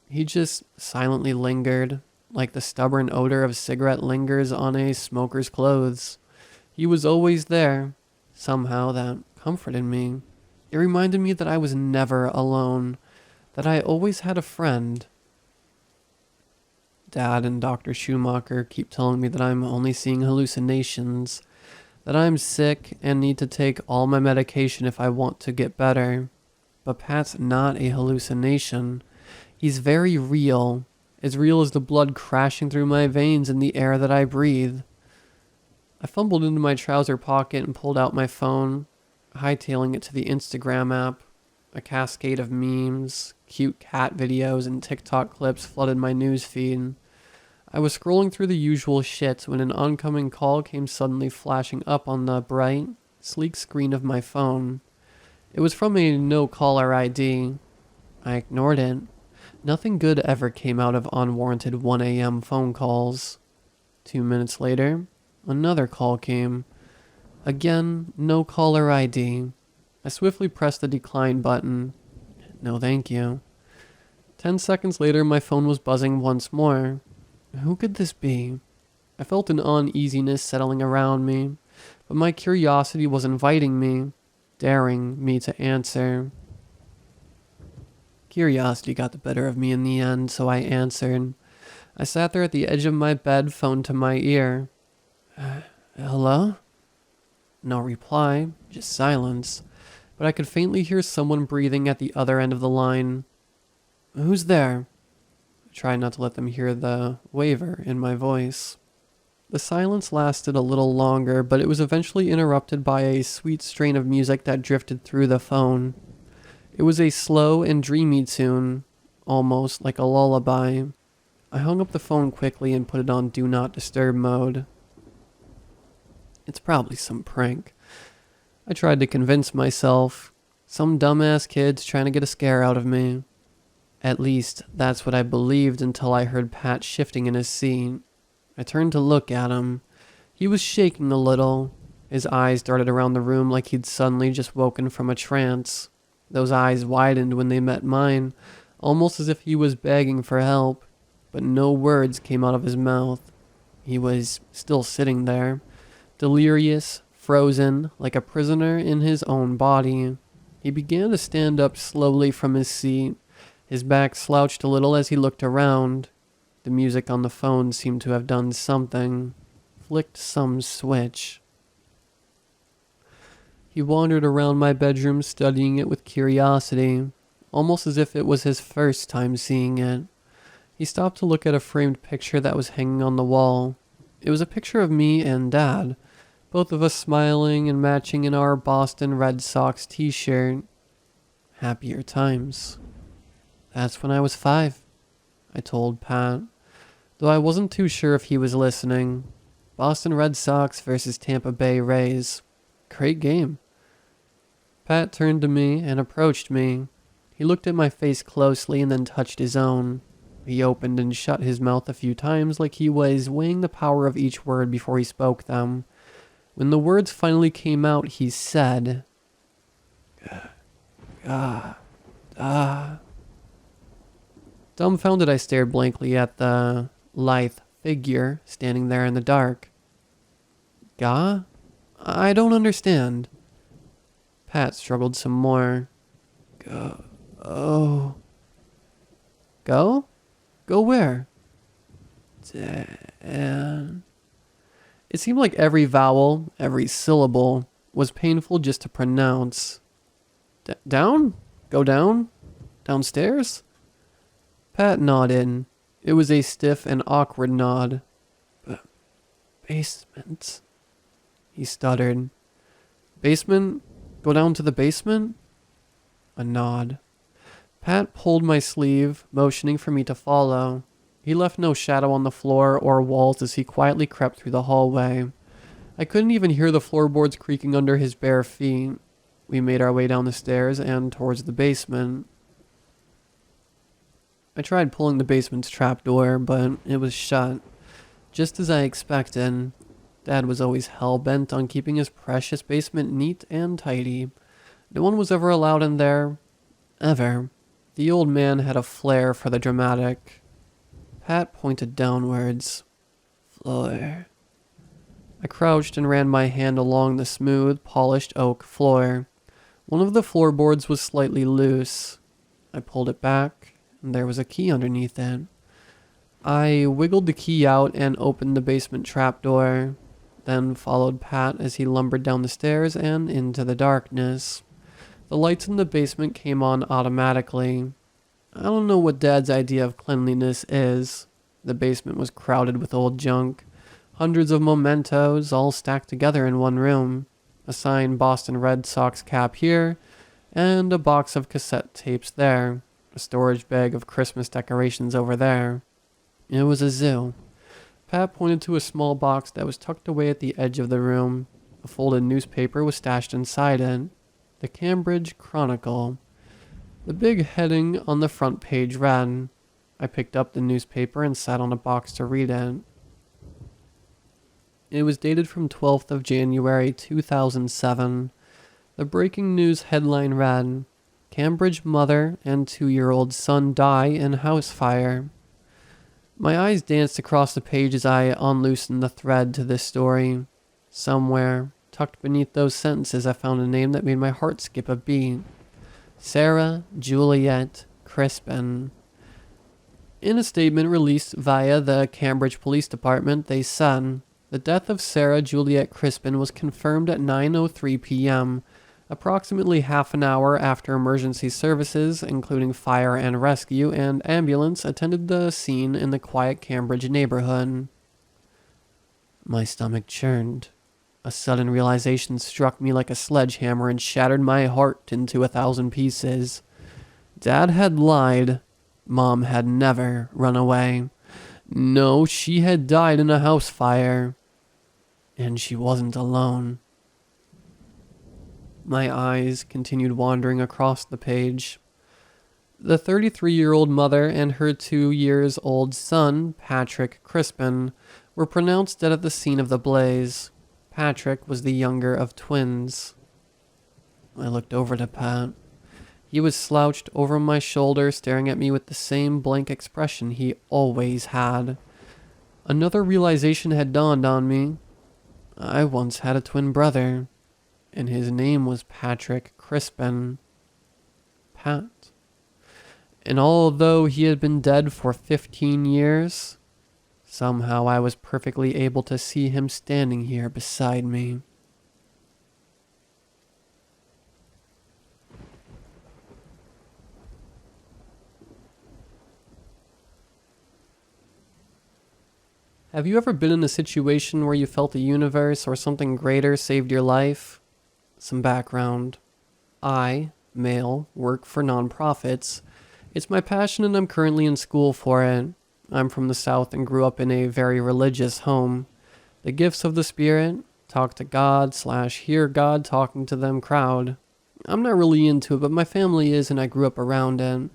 He just silently lingered, like the stubborn odor of cigarette lingers on a smoker's clothes. He was always there. Somehow that comforted me. It reminded me that I was never alone, that I always had a friend. Dad and Dr. Schumacher keep telling me that I'm only seeing hallucinations, that I'm sick and need to take all my medication if I want to get better. But Pat's not a hallucination. He's very real as the blood crashing through my veins and the air that I breathe. I fumbled into my trouser pocket and pulled out my phone, hightailing it to the Instagram app. A cascade of memes, cute cat videos, and TikTok clips flooded my news feed. I was scrolling through the usual shit when an oncoming call came suddenly flashing up on the bright, sleek screen of my phone. It was from a no-caller ID. I ignored it. Nothing good ever came out of unwarranted 1 a.m. phone calls. 2 minutes later, another call came. Again, no caller ID. I swiftly pressed the decline button. No thank you. 10 seconds later, my phone was buzzing once more. Who could this be? I felt an uneasiness settling around me, but my curiosity was inviting me, daring me to answer. Curiosity got the better of me in the end, so I answered. I sat there at the edge of my bed, phone to my ear. Hello? No reply, just silence, but I could faintly hear someone breathing at the other end of the line. Who's there? I tried not to let them hear the waver in my voice. The silence lasted a little longer, but it was eventually interrupted by a sweet strain of music that drifted through the phone. It was a slow and dreamy tune, almost like a lullaby. I hung up the phone quickly and put it on Do Not Disturb mode. It's probably some prank. I tried to convince myself. Some dumbass kid's trying to get a scare out of me. At least, that's what I believed until I heard Pat shifting in his seat. I turned to look at him. He was shaking a little. His eyes darted around the room like he'd suddenly just woken from a trance. Those eyes widened when they met mine, almost as if he was begging for help, but no words came out of his mouth. He was still sitting there, delirious, frozen, like a prisoner in his own body. He began to stand up slowly from his seat. His back slouched a little as he looked around. The music on the phone seemed to have done something, flicked some switch. He wandered around my bedroom, studying it with curiosity, almost as if it was his first time seeing it. He stopped to look at a framed picture that was hanging on the wall. It was a picture of me and Dad, both of us smiling and matching in our Boston Red Sox t-shirt. Happier times. That's when I was 5, I told Pat, though I wasn't too sure if he was listening. Boston Red Sox versus Tampa Bay Rays. Great game. Pat turned to me and approached me. He looked at my face closely and then touched his own. He opened and shut his mouth a few times like he was weighing the power of each word before he spoke them. When the words finally came out, he said, Dumbfounded, I stared blankly at the lithe figure standing there in the dark. Gah? I don't understand. Pat struggled some more. Go? Go? Go where? Dan. It seemed like every vowel, every syllable, was painful just to pronounce. Down? Go down? Downstairs? Pat nodded. It was a stiff and awkward nod. Basement, he stuttered. Basement? Go down to the basement? A nod. Pat pulled my sleeve, motioning for me to follow. He left no shadow on the floor or walls as he quietly crept through the hallway. I couldn't even hear the floorboards creaking under his bare feet. We made our way down the stairs and towards the basement. I tried pulling the basement's trapdoor, but it was shut. Just as I expected. Dad was always hell-bent on keeping his precious basement neat and tidy. No one was ever allowed in there. Ever. The old man had a flair for the dramatic. Pat pointed downwards. Floor. I crouched and ran my hand along the smooth, polished oak floor. One of the floorboards was slightly loose. I pulled it back, and there was a key underneath it. I wiggled the key out and opened the basement trapdoor, then followed Pat as he lumbered down the stairs and into the darkness. The lights in the basement came on automatically. I don't know what Dad's idea of cleanliness is. The basement was crowded with old junk. Hundreds of mementos all stacked together in one room. A signed Boston Red Sox cap here, and a box of cassette tapes there. A storage bag of Christmas decorations over there. It was a zoo. Pat pointed to a small box that was tucked away at the edge of the room. A folded newspaper was stashed inside it. The Cambridge Chronicle. The big heading on the front page read. I picked up the newspaper and sat on a box to read it. It was dated from 12th of January 2007. The breaking news headline read, Cambridge mother and 2-year-old son die in house fire. My eyes danced across the page as I unloosened the thread to this story. Somewhere, tucked beneath those sentences, I found a name that made my heart skip a beat. Sarah Juliet Crispin. In a statement released via the Cambridge Police Department, they said, the death of Sarah Juliet Crispin was confirmed at 9:03 p.m., approximately half an hour after emergency services, including fire and rescue and ambulance, attended the scene in the quiet Cambridge neighborhood. My stomach churned. A sudden realization struck me like a sledgehammer and shattered my heart into 1,000 pieces. Dad had lied. Mom had never run away. No, she had died in a house fire. And she wasn't alone. My eyes continued wandering across the page. The 33-year-old mother and her 2-year-old son, Patrick Crispin, were pronounced dead at the scene of the blaze. Patrick was the younger of twins. I looked over to Pat. He was slouched over my shoulder, staring at me with the same blank expression he always had. Another realization had dawned on me. I once had a twin brother, and his name was Patrick Crispin. Pat. And although he had been dead for 15 years, somehow I was perfectly able to see him standing here beside me. Have you ever been in a situation where you felt the universe or something greater saved your life? Some background. I, male, work for nonprofits. It's my passion and I'm currently in school for it. I'm from the South and grew up in a very religious home. The gifts of the Spirit, talk to God / hear God talking to them crowd. I'm not really into it, but my family is and I grew up around it.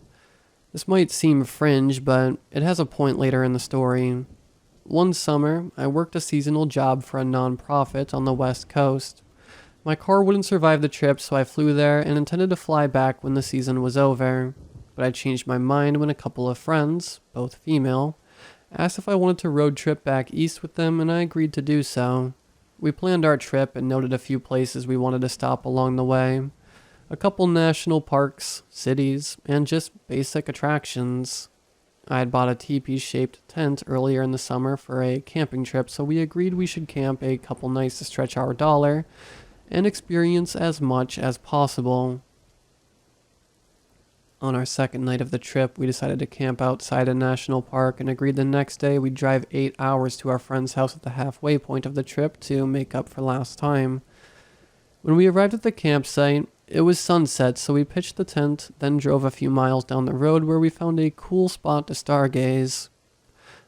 This might seem fringe, but it has a point later in the story. One summer, I worked a seasonal job for a nonprofit on the West Coast. My car wouldn't survive the trip, so I flew there and intended to fly back when the season was over. But I changed my mind when a couple of friends, both female, asked if I wanted to road trip back east with them, and I agreed to do so. We planned our trip and noted a few places we wanted to stop along the way. A couple national parks, cities, and just basic attractions. I had bought a teepee-shaped tent earlier in the summer for a camping trip, so we agreed we should camp a couple nights to stretch our dollar and experience as much as possible. On our second night of the trip, we decided to camp outside a national park and agreed the next day we'd drive 8 hours to our friend's house at the halfway point of the trip to make up for last time. When we arrived at the campsite, it was sunset, so we pitched the tent, then drove a few miles down the road where we found a cool spot to stargaze.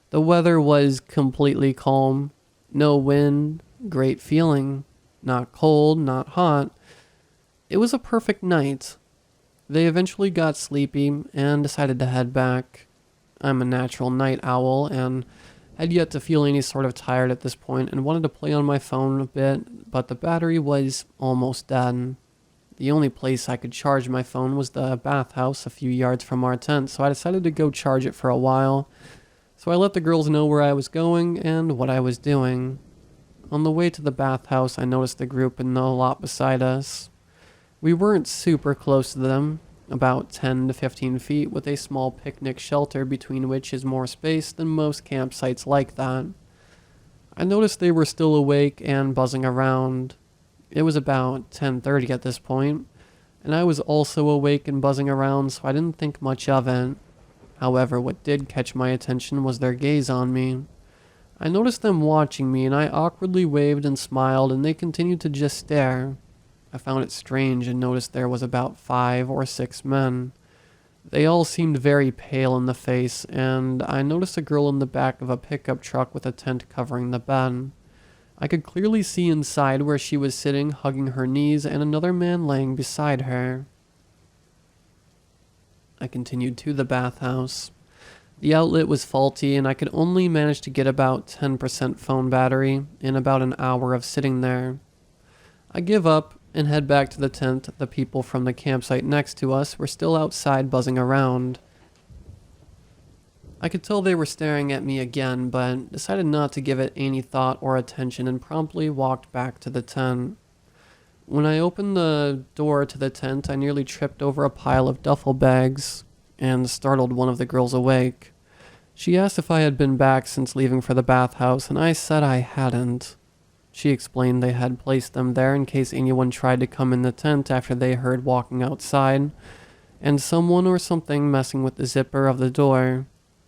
The weather was completely calm. No wind, great feeling. Not cold, not hot. It was a perfect night. They eventually got sleepy and decided to head back. I'm a natural night owl, and Had yet to feel any sort of tired at this point and wanted to play on my phone a bit, but the battery was almost dead. The only place I could charge my phone was the bathhouse a few yards from our tent, so I decided to go charge it for a while. So I let the girls know where I was going and what I was doing. On the way to the bathhouse, I noticed the group in the lot beside us. We weren't super close to them, about 10 to 15 feet, with a small picnic shelter between which is more space than most campsites like that. I noticed they were still awake and buzzing around. It was about 10:30 at this point, and I was also awake and buzzing around, so I didn't think much of it. However, what did catch my attention was their gaze on me. I noticed them watching me, and I awkwardly waved and smiled, and they continued to just stare. I found it strange and noticed there was about 5 or 6 men. They all seemed very pale in the face, and I noticed a girl in the back of a pickup truck with a tent covering the bed. I could clearly see inside where she was sitting, hugging her knees, and another man laying beside her. I continued to the bathhouse. The outlet was faulty, and I could only manage to get about 10% phone battery in about an hour of sitting there. I give up and head back to the tent. The people from the campsite next to us were still outside buzzing around. I could tell they were staring at me again, but decided not to give it any thought or attention and promptly walked back to the tent. When I opened the door to the tent, I nearly tripped over a pile of duffel bags and startled one of the girls awake. She asked if I had been back since leaving for the bathhouse, and I said I hadn't. She explained they had placed them there in case anyone tried to come in the tent after they heard walking outside, and someone or something messing with the zipper of the door.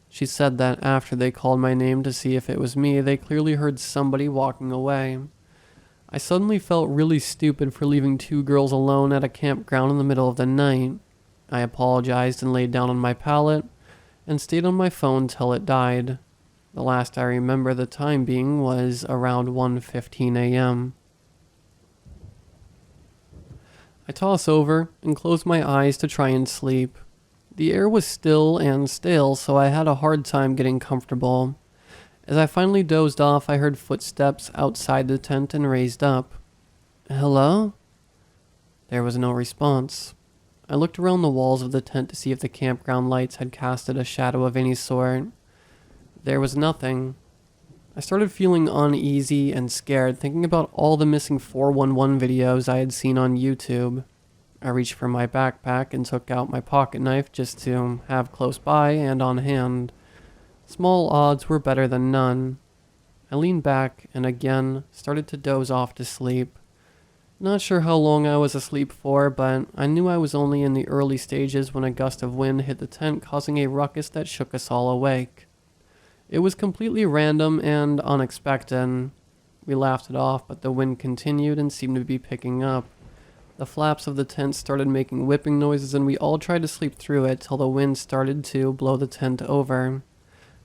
She said that after they called my name to see if it was me, they clearly heard somebody walking away. I suddenly felt really stupid for leaving 2 girls alone at a campground in the middle of the night. I apologized and laid down on my pallet and stayed on my phone till it died. The last I remember the time being was around 1:15 a.m. I toss over and close my eyes to try and sleep. The air was still and stale, so I had a hard time getting comfortable. As I finally dozed off, I heard footsteps outside the tent and raised up. Hello? There was no response. I looked around the walls of the tent to see if the campground lights had casted a shadow of any sort. There was nothing. I started feeling uneasy and scared, thinking about all the missing 411 videos I had seen on YouTube. I reached for my backpack and took out my pocket knife just to have close by and on hand. Small odds were better than none. I leaned back and again started to doze off to sleep. Not sure how long I was asleep for, but I knew I was only in the early stages when a gust of wind hit the tent, causing a ruckus that shook us all awake. It was completely random and unexpected. We laughed it off, but the wind continued and seemed to be picking up. The flaps of the tent started making whipping noises, and we all tried to sleep through it till the wind started to blow the tent over.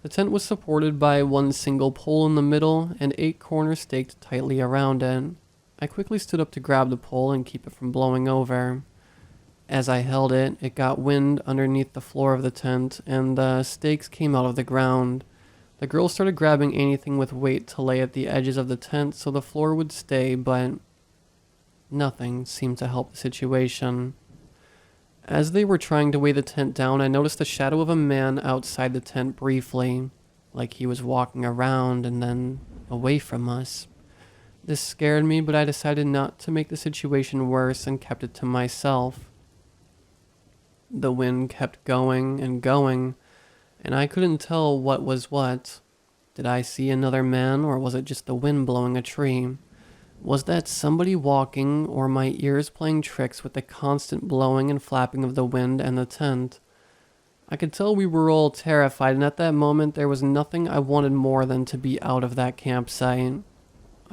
The tent was supported by one single pole in the middle and 8 corners staked tightly around it. I quickly stood up to grab the pole and keep it from blowing over. As I held it, it got wind underneath the floor of the tent, and the stakes came out of the ground. The girls started grabbing anything with weight to lay at the edges of the tent so the floor would stay, but nothing seemed to help the situation. As they were trying to weigh the tent down, I noticed the shadow of a man outside the tent briefly, like he was walking around and then away from us. This scared me, but I decided not to make the situation worse and kept it to myself. The wind kept going and going, and I couldn't tell what was what. Did I see another man, or was it just the wind blowing a tree? Was that somebody walking, or my ears playing tricks with the constant blowing and flapping of the wind and the tent? I could tell we were all terrified, and at that moment there was nothing I wanted more than to be out of that campsite.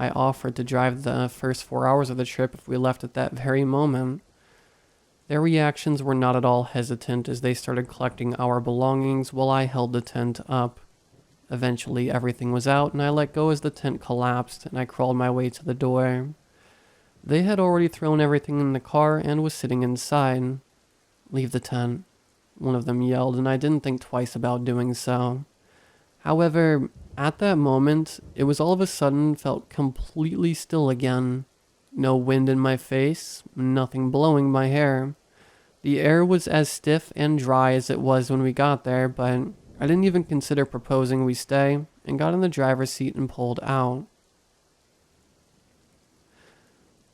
I offered to drive the first 4 hours of the trip if we left at that very moment. Their reactions were not at all hesitant as they started collecting our belongings while I held the tent up. Eventually everything was out and I let go as the tent collapsed and I crawled my way to the door. They had already thrown everything in the car and was sitting inside. "Leave the tent," one of them yelled, and I didn't think twice about doing so. However, At that moment, it was all of a sudden felt completely still again. No wind in my face, nothing blowing my hair. The air was as stiff and dry as it was when we got there, but I didn't even consider proposing we stay and got in the driver's seat and pulled out.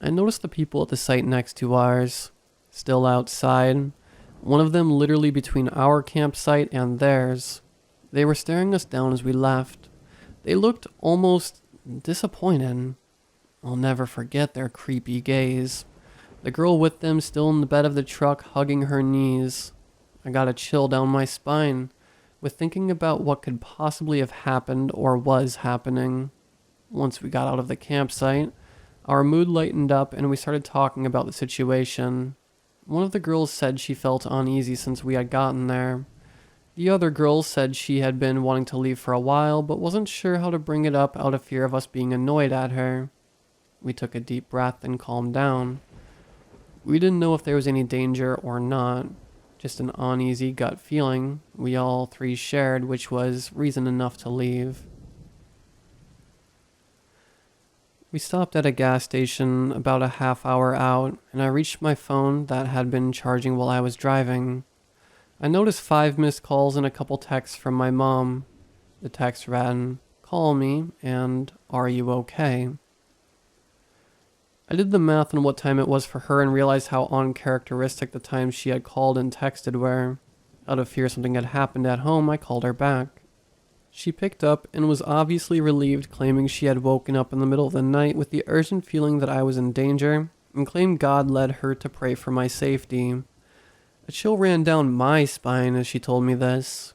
I noticed the people at the site next to ours, still outside, one of them literally between our campsite and theirs. They were staring us down as we left. They looked almost disappointed. I'll never forget their creepy gaze. The girl with them still in the bed of the truck hugging her knees. I got a chill down my spine with thinking about what could possibly have happened or was happening. Once we got out of the campsite, our mood lightened up and we started talking about the situation. One of the girls said she felt uneasy since we had gotten there. The other girl said she had been wanting to leave for a while but wasn't sure how to bring it up out of fear of us being annoyed at her. We took a deep breath and calmed down. We didn't know if there was any danger or not, just an uneasy gut feeling we all three shared, which was reason enough to leave. We stopped at a gas station about a half hour out, and I reached my phone that had been charging while I was driving. I noticed 5 missed calls and a couple texts from my mom. The text read, "Call me," and "Are you okay?" I did the math on what time it was for her and realized how uncharacteristic the times she had called and texted were. Out of fear something had happened at home, I called her back. She picked up and was obviously relieved, claiming she had woken up in the middle of the night with the urgent feeling that I was in danger, and claimed God led her to pray for my safety. A chill ran down my spine as she told me this.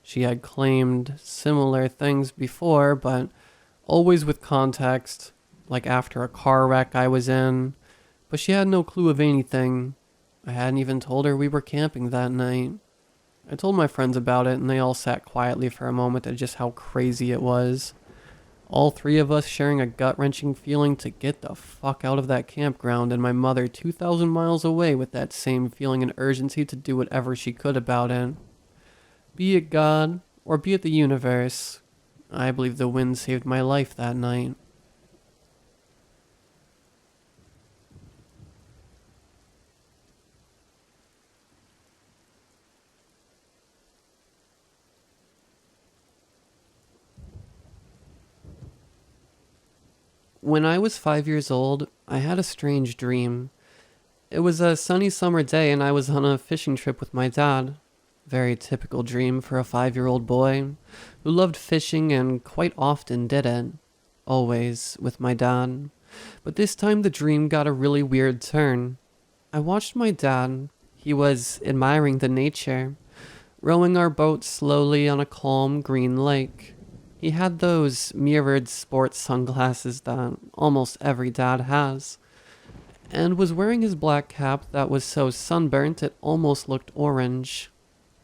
She had claimed similar things before, but always with context, like after a car wreck I was in, but she had no clue of anything. I hadn't even told her we were camping that night. I told my friends about it and they all sat quietly for a moment at just how crazy it was. All 3 of us sharing a gut-wrenching feeling to get the fuck out of that campground, and my mother 2,000 miles away with that same feeling and urgency to do whatever she could about it. Be it God or be it the universe, I believe the wind saved my life that night. When I was 5 years old, I had a strange dream. It was a sunny summer day and I was on a fishing trip with my dad. Very typical dream for a 5-year-old boy who loved fishing and quite often did it. Always with my dad. But this time the dream got a really weird turn. I watched my dad. He was admiring the nature, rowing our boat slowly on a calm green lake. He had those mirrored sports sunglasses that almost every dad has, and was wearing his black cap that was so sunburnt it almost looked orange.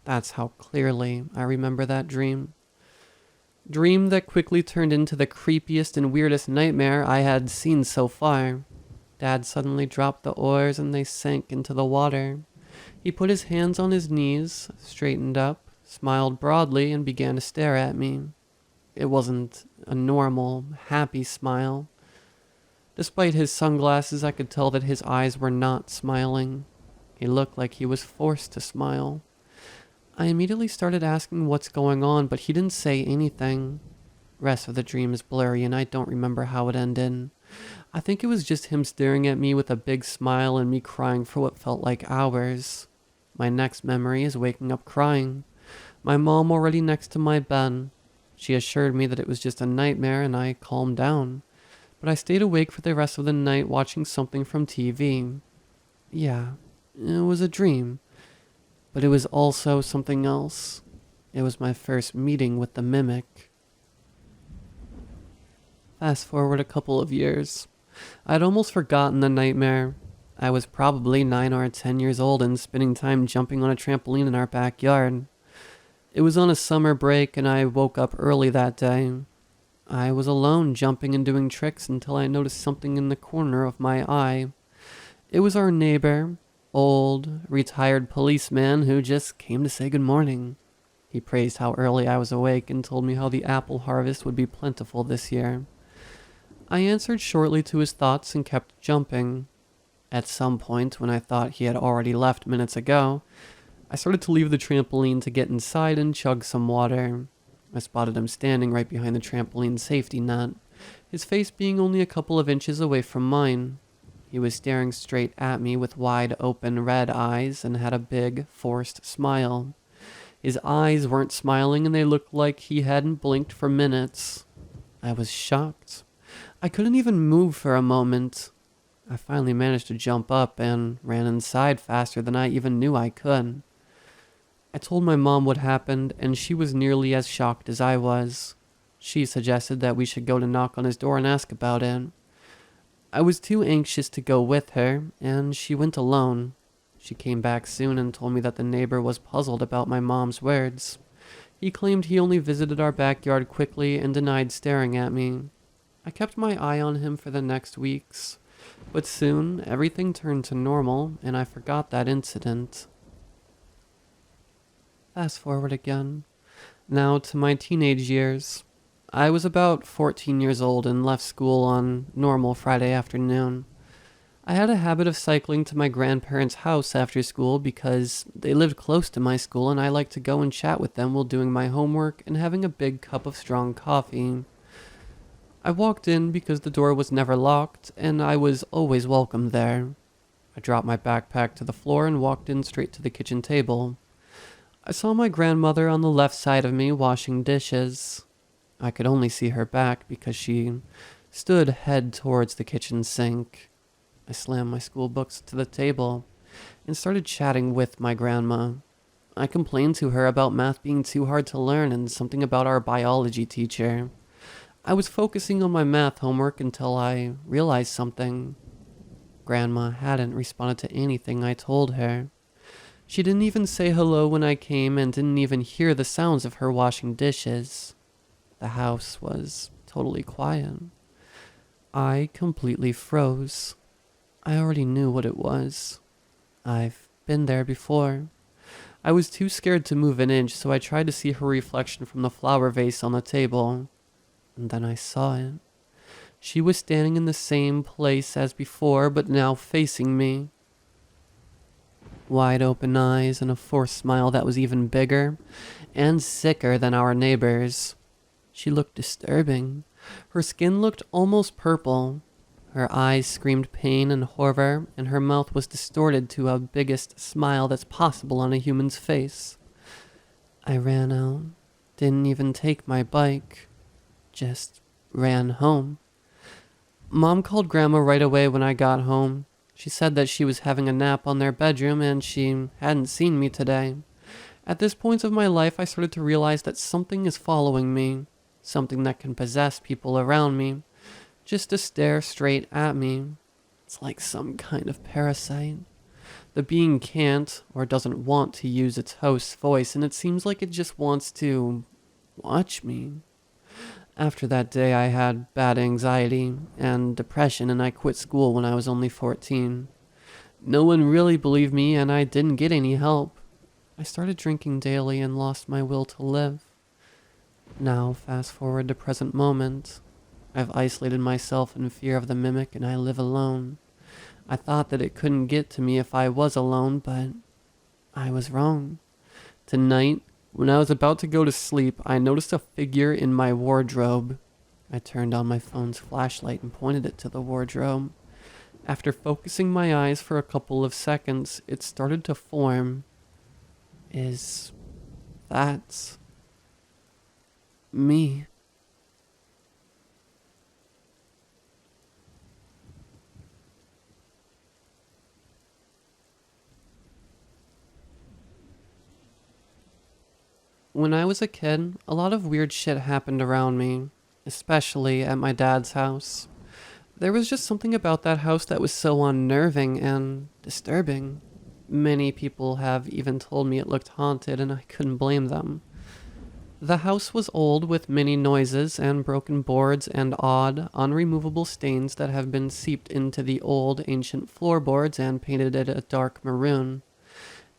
That's how clearly I remember that dream. Dream that quickly turned into the creepiest and weirdest nightmare I had seen so far. Dad suddenly dropped the oars and they sank into the water. He put his hands on his knees, straightened up, smiled broadly, and began to stare at me. It wasn't a normal, happy smile. Despite his sunglasses, I could tell that his eyes were not smiling. He looked like he was forced to smile. I immediately started asking what's going on, but he didn't say anything. Rest of the dream is blurry and I don't remember how it ended. I think it was just him staring at me with a big smile and me crying for what felt like hours. My next memory is waking up crying. My mom already next to my bed. She assured me that it was just a nightmare and I calmed down. But I stayed awake for the rest of the night watching something from TV. Yeah, it was a dream. But it was also something else. It was my first meeting with the mimic. Fast forward a couple of years. I'd almost forgotten the nightmare. I was probably 9 or 10 years old and spending time jumping on a trampoline in our backyard. It was on a summer break and I woke up early that day. I was alone jumping and doing tricks until I noticed something in the corner of my eye. It was our neighbor, old, retired policeman who just came to say good morning. He praised how early I was awake and told me how the apple harvest would be plentiful this year. I answered shortly to his thoughts and kept jumping. At some point, when I thought he had already left minutes ago, I started to leave the trampoline to get inside and chug some water. I spotted him standing right behind the trampoline safety net, his face being only a couple of inches away from mine. He was staring straight at me with wide open red eyes and had a big, forced smile. His eyes weren't smiling and they looked like he hadn't blinked for minutes. I was shocked. I couldn't even move for a moment. I finally managed to jump up and ran inside faster than I even knew I could. I told my mom what happened, and she was nearly as shocked as I was. She suggested that we should go to knock on his door and ask about it. I was too anxious to go with her, and she went alone. She came back soon and told me that the neighbor was puzzled about my mom's words. He claimed he only visited our backyard quickly and denied staring at me. I kept my eye on him for the next weeks, but soon everything turned to normal and I forgot that incident. Fast forward again. Now to my teenage years. I was about 14 years old and left school on normal Friday afternoon. I had a habit of cycling to my grandparents' house after school because they lived close to my school and I liked to go and chat with them while doing my homework and having a big cup of strong coffee. I walked in because the door was never locked and I was always welcome there. I dropped my backpack to the floor and walked in straight to the kitchen table. I saw my grandmother on the left side of me washing dishes. I could only see her back because she stood head towards the kitchen sink. I slammed my school books to the table and started chatting with my grandma. I complained to her about math being too hard to learn and something about our biology teacher. I was focusing on my math homework until I realized something. Grandma hadn't responded to anything I told her. She didn't even say hello when I came and didn't even hear the sounds of her washing dishes. The house was totally quiet. I completely froze. I already knew what it was. I've been there before. I was too scared to move an inch, so I tried to see her reflection from the flower vase on the table. And then I saw it. She was standing in the same place as before, but now facing me. Wide open eyes and a forced smile that was even bigger and sicker than our neighbor's. She looked disturbing. Her skin looked almost purple. Her eyes screamed pain and horror, and her mouth was distorted to a biggest smile that's possible on a human's face. I ran out, didn't even take my bike, just ran home. Mom called Grandma right away when I got home. She said that she was having a nap on their bedroom and she hadn't seen me today. At this point of my life, I started to realize that something is following me, something that can possess people around me, just to stare straight at me. It's like some kind of parasite. The being can't or doesn't want to use its host's voice, and it seems like it just wants to watch me. After that day, I had bad anxiety and depression, and I quit school when I was only 14. No one really believed me, and I didn't get any help. I started drinking daily and lost my will to live. Now, fast forward to present moment. I've isolated myself in fear of the mimic, and I live alone. I thought that it couldn't get to me if I was alone, but I was wrong. Tonight, when I was about to go to sleep, I noticed a figure in my wardrobe. I turned on my phone's flashlight and pointed it to the wardrobe. After focusing my eyes for a couple of seconds, it started to form. Is that me? When I was a kid, a lot of weird shit happened around me, especially at my dad's house. There was just something about that house that was so unnerving and disturbing. Many people have even told me it looked haunted, and I couldn't blame them. The house was old with many noises and broken boards and odd, unremovable stains that have been seeped into the old, ancient floorboards and painted it a dark maroon.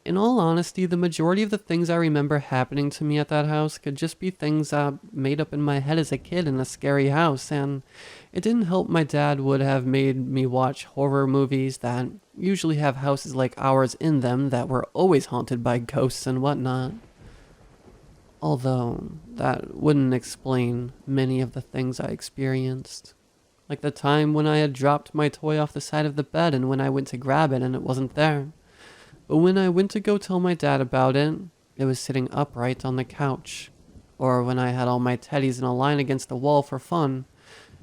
In all honesty, the majority of the things I remember happening to me at that house could just be things I made up in my head as a kid in a scary house, and it didn't help my dad would have made me watch horror movies that usually have houses like ours in them that were always haunted by ghosts and whatnot. Although, that wouldn't explain many of the things I experienced. Like the time when I had dropped my toy off the side of the bed and when I went to grab it and it wasn't there. But when I went to go tell my dad about it, it was sitting upright on the couch. Or when I had all my teddies in a line against the wall for fun,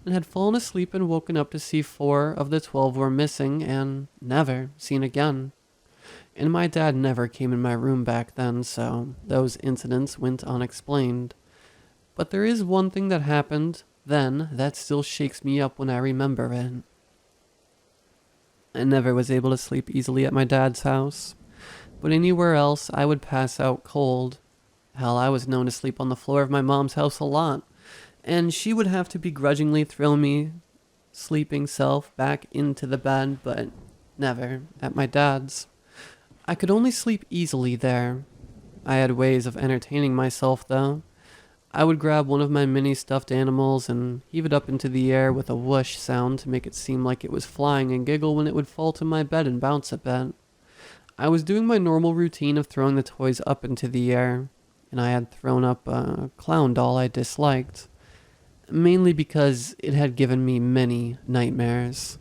and had fallen asleep and woken up to see 4 of the 12 were missing and never seen again. And my dad never came in my room back then, so those incidents went unexplained. But there is one thing that happened then that still shakes me up when I remember it. I never was able to sleep easily at my dad's house, but anywhere else I would pass out cold. Hell, I was known to sleep on the floor of my mom's house a lot, and she would have to begrudgingly throw me sleeping self back into the bed, but never at my dad's. I could only sleep easily there. I had ways of entertaining myself, though. I would grab one of my mini stuffed animals and heave it up into the air with a whoosh sound to make it seem like it was flying and giggle when it would fall to my bed and bounce a bit. I was doing my normal routine of throwing the toys up into the air, and I had thrown up a clown doll I disliked, mainly because it had given me many nightmares,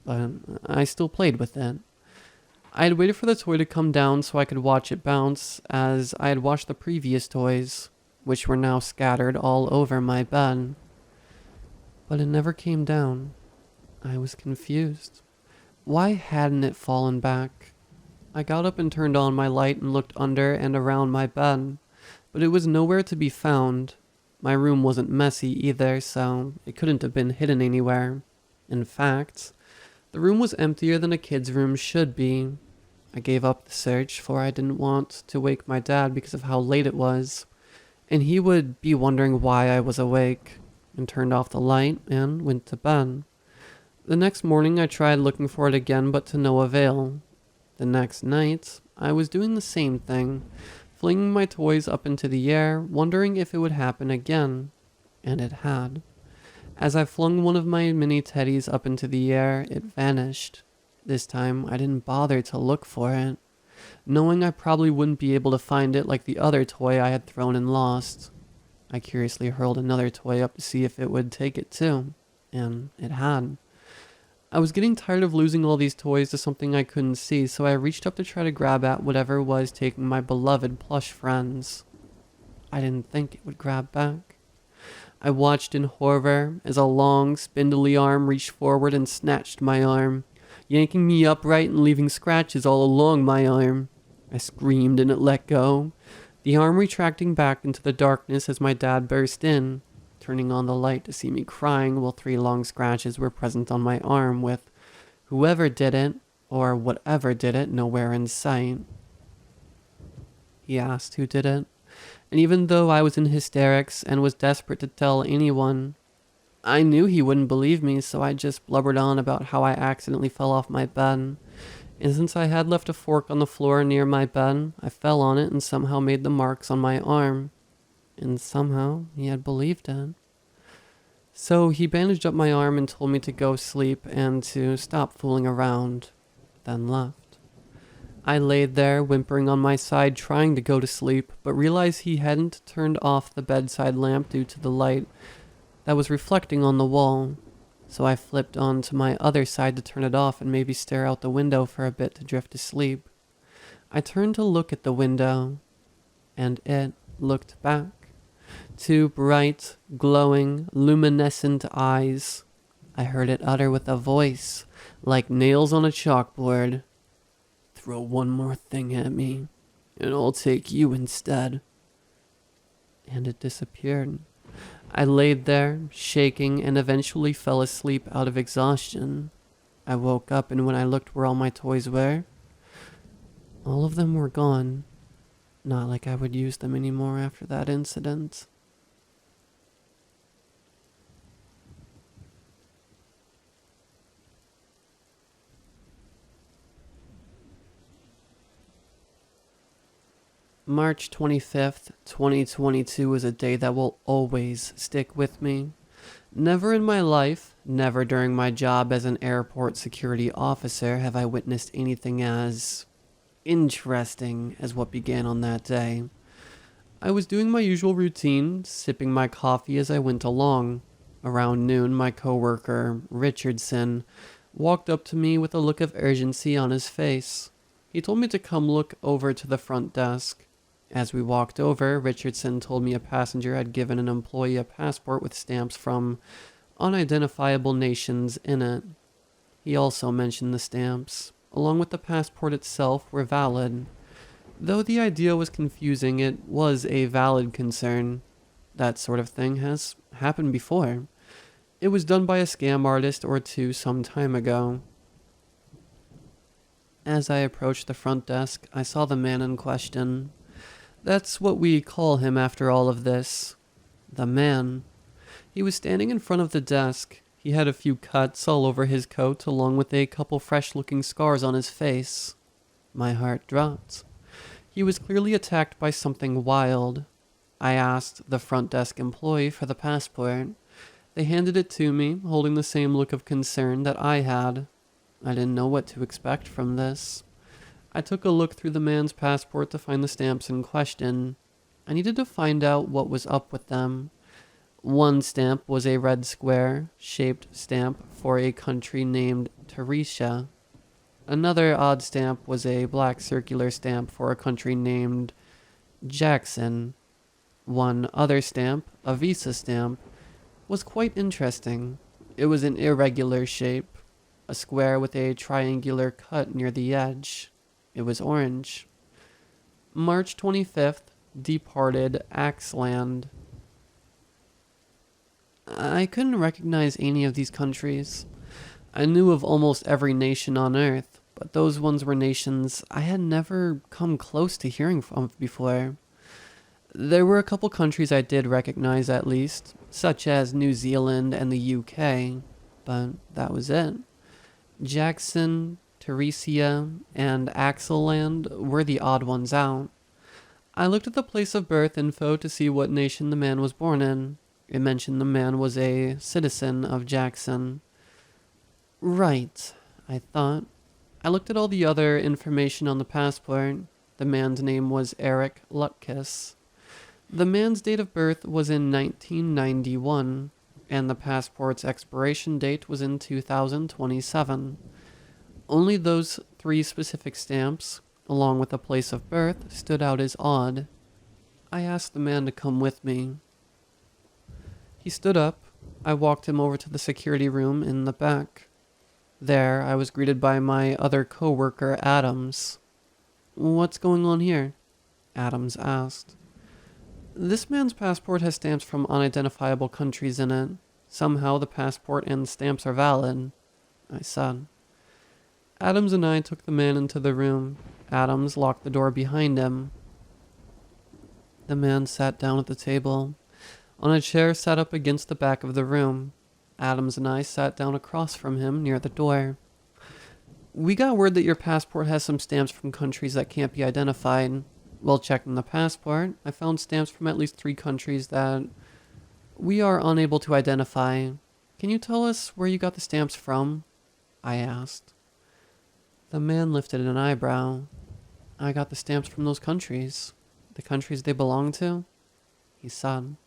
but I still played with it. I had waited for the toy to come down so I could watch it bounce, as I had watched the previous toys, which were now scattered all over my bed. But it never came down. I was confused. Why hadn't it fallen back? I got up and turned on my light and looked under and around my bed, but it was nowhere to be found. My room wasn't messy either, so it couldn't have been hidden anywhere. In fact, the room was emptier than a kid's room should be. I gave up the search, for I didn't want to wake my dad because of how late it was, and he would be wondering why I was awake, and turned off the light and went to bed. The next morning I tried looking for it again, but to no avail. The next night, I was doing the same thing, flinging my toys up into the air, wondering if it would happen again, and it had. As I flung one of my mini teddies up into the air, it vanished. This time, I didn't bother to look for it, knowing I probably wouldn't be able to find it like the other toy I had thrown and lost. I curiously hurled another toy up to see if it would take it too, and it had. I was getting tired of losing all these toys to something I couldn't see, so I reached up to try to grab at whatever was taking my beloved plush friends. I didn't think it would grab back. I watched in horror as a long, spindly arm reached forward and snatched my arm, yanking me upright and leaving scratches all along my arm. I screamed and it let go, the arm retracting back into the darkness as my dad burst in, turning on the light to see me crying while 3 long scratches were present on my arm with whoever did it, or whatever did it, nowhere in sight. He asked who did it, and even though I was in hysterics and was desperate to tell anyone, I knew he wouldn't believe me, so I just blubbered on about how I accidentally fell off my bed. And since I had left a fork on the floor near my bed, I fell on it and somehow made the marks on my arm. And somehow he had believed it. So he bandaged up my arm and told me to go sleep and to stop fooling around, then left. I laid there, whimpering on my side, trying to go to sleep, but realized he hadn't turned off the bedside lamp due to the light that was reflecting on the wall, so I flipped on to my other side to turn it off and maybe stare out the window for a bit to drift to sleep. I turned to look at the window, and it looked back. 2 bright, glowing, luminescent eyes. I heard it utter with a voice, like nails on a chalkboard. "Throw one more thing at me, and I'll take you instead." And it disappeared. I laid there, shaking, and eventually fell asleep out of exhaustion. I woke up, and when I looked where all my toys were, all of them were gone. Not like I would use them anymore after that incident. March 25th, 2022 is a day that will always stick with me. Never in my life, never during my job as an airport security officer have I witnessed anything as interesting as what began on that day. I was doing my usual routine, sipping my coffee as I went along. Around noon, my coworker, Richardson, walked up to me with a look of urgency on his face. He told me to come look over to the front desk. As we walked over, Richardson told me a passenger had given an employee a passport with stamps from unidentifiable nations in it. He also mentioned the stamps, along with the passport itself, were valid. Though the idea was confusing, it was a valid concern. That sort of thing has happened before. It was done by a scam artist or two some time ago. As I approached the front desk, I saw the man in question. That's what we call him after all of this. The man. He was standing in front of the desk. He had a few cuts all over his coat, along with a couple fresh-looking scars on his face. My heart dropped. He was clearly attacked by something wild. I asked the front desk employee for the passport. They handed it to me, holding the same look of concern that I had. I didn't know what to expect from this. I took a look through the man's passport to find the stamps in question. I needed to find out what was up with them. One stamp was a red square-shaped stamp for a country named Teresia. Another odd stamp was a black circular stamp for a country named Jackson. One other stamp, a visa stamp, was quite interesting. It was an irregular shape, a square with a triangular cut near the edge. It was orange. March 25th, departed Axland. I couldn't recognize any of these countries. I knew of almost every nation on Earth, but those ones were nations I had never come close to hearing from before. There were a couple countries I did recognize at least, such as New Zealand and the UK, but that was it. Jackson, Teresia, and Axeland were the odd ones out. I looked at the place of birth info to see what nation the man was born in. It mentioned the man was a citizen of Jackson. Right, I thought. I looked at all the other information on the passport. The man's name was Eric Lutkus. The man's date of birth was in 1991, and the passport's expiration date was in 2027. Only those three specific stamps, along with the place of birth, stood out as odd. I asked the man to come with me. He stood up. I walked him over to the security room in the back. There, I was greeted by my other coworker, Adams. "What's going on here?" Adams asked. "This man's passport has stamps from unidentifiable countries in it. Somehow the passport and stamps are valid," I said. Adams and I took the man into the room. Adams locked the door behind him. The man sat down at the table, on a chair set up against the back of the room. Adams and I sat down across from him near the door. "We got word that your passport has some stamps from countries that can't be identified. While checking the passport, I found stamps from at least 3 countries that we are unable to identify. Can you tell us where you got the stamps from?" I asked. The man lifted an eyebrow. "I got the stamps from those countries. The countries they belong to," he said.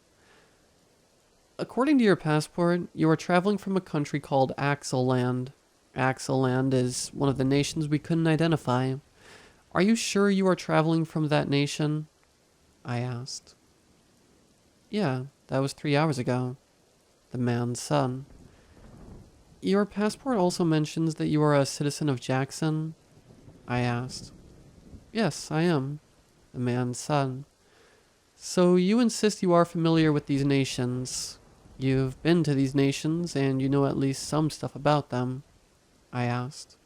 "According to your passport, you are traveling from a country called Axeland. Axeland is one of the nations we couldn't identify. Are you sure you are traveling from that nation?" I asked. "Yeah, that was 3 hours ago," the man said. "Your passport also mentions that you are a citizen of Jackson?" I asked. "Yes, I am," the man said. "So you insist you are familiar with these nations. You've been to these nations and you know at least some stuff about them?" I asked.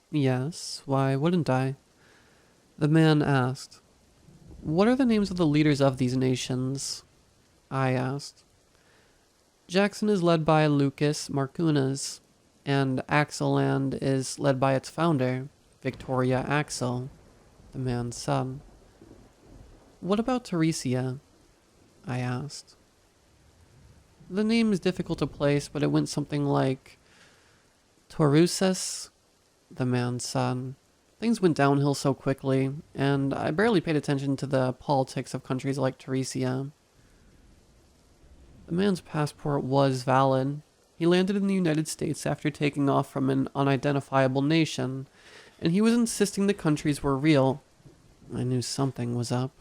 "Yes, why wouldn't I?" The man asked. "What are the names of the leaders of these nations?" I asked. "Jackson is led by Lucas Marcunas, and Axeland is led by its founder, Victoria Axel," the man said. What about Teresia? I asked. The name is difficult to place, but it went something like Toruses, the man said. Things went downhill so quickly, and I barely paid attention to the politics of countries like Teresia. The man's passport was valid. He landed in the United States after taking off from an unidentifiable nation, and he was insisting the countries were real. I knew something was up.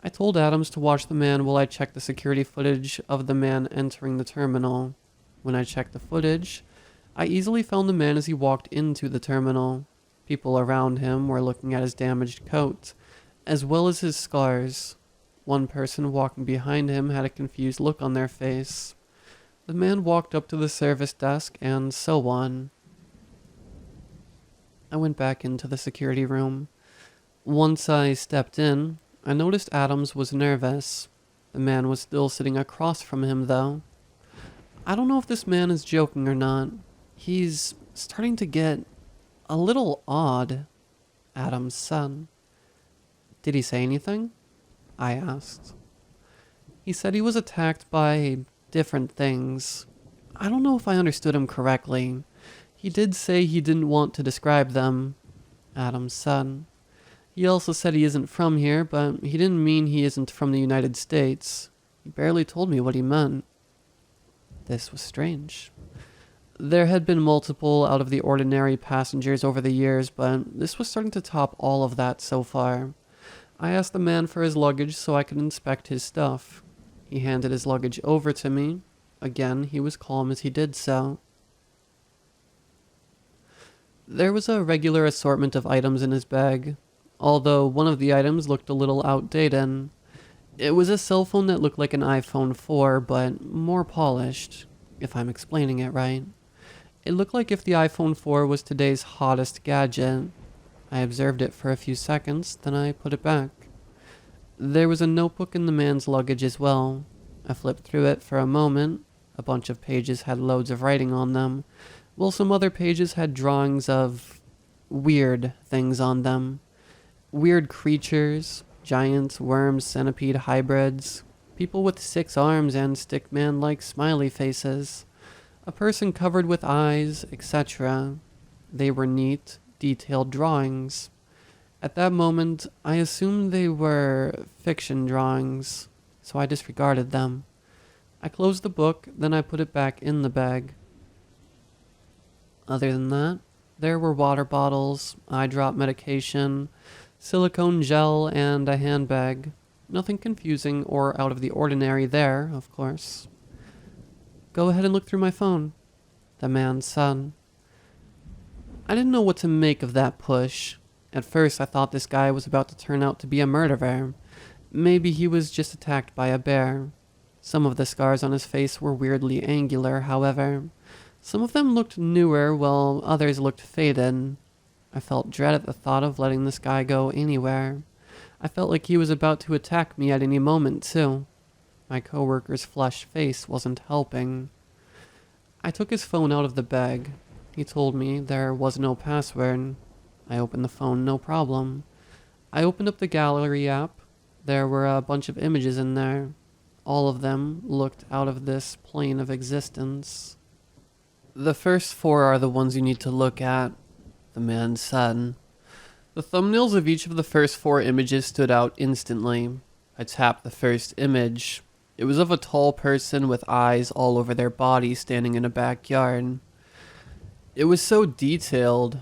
I told Adams to watch the man while I checked the security footage of the man entering the terminal. When I checked the footage, I easily found the man as he walked into the terminal. People around him were looking at his damaged coat, as well as his scars. One person walking behind him had a confused look on their face. The man walked up to the service desk, and so on. I went back into the security room. Once I stepped in, I noticed Adams was nervous. The man was still sitting across from him, though. I don't know if this man is joking or not. He's starting to get a little odd, Adams said. Did he say anything? I asked. He said he was attacked by different things. I don't know if I understood him correctly. He did say he didn't want to describe them, Adams said. He also said he isn't from here, but he didn't mean he isn't from the United States. He barely told me what he meant. This was strange. There had been multiple out-of-the-ordinary passengers over the years, but this was starting to top all of that so far. I asked the man for his luggage so I could inspect his stuff. He handed his luggage over to me. Again, he was calm as he did so. There was a regular assortment of items in his bag, although one of the items looked a little outdated. It was a cell phone that looked like an iPhone 4, but more polished, if I'm explaining it right. It looked like if the iPhone 4 was today's hottest gadget. I observed it for a few seconds, then I put it back. There was a notebook in the man's luggage as well. I flipped through it for a moment. A bunch of pages had loads of writing on them, while some other pages had drawings of weird things on them. Weird creatures, giants, worms, centipede hybrids, people with 6 arms and stickman-like smiley faces, a person covered with eyes, etc. They were neat, detailed drawings. At that moment, I assumed they were fiction drawings, so I disregarded them. I closed the book, then I put it back in the bag. Other than that, there were water bottles, eye drop medication, silicone gel, and a handbag. Nothing confusing or out of the ordinary there, of course. Go ahead and look through my phone, the man said. I didn't know what to make of that push. At first, I thought this guy was about to turn out to be a murderer. Maybe he was just attacked by a bear. Some of the scars on his face were weirdly angular, however. Some of them looked newer, while others looked faded. I felt dread at the thought of letting this guy go anywhere. I felt like he was about to attack me at any moment, too. My coworker's flushed face wasn't helping. I took his phone out of the bag. He told me there was no password. I opened the phone, no problem. I opened up the gallery app. There were a bunch of images in there. All of them looked out of this plane of existence. The first 4 are the ones you need to look at, the man said. The thumbnails of each of the first 4 images stood out instantly. I tapped the first image. It was of a tall person with eyes all over their body standing in a backyard. It was so detailed,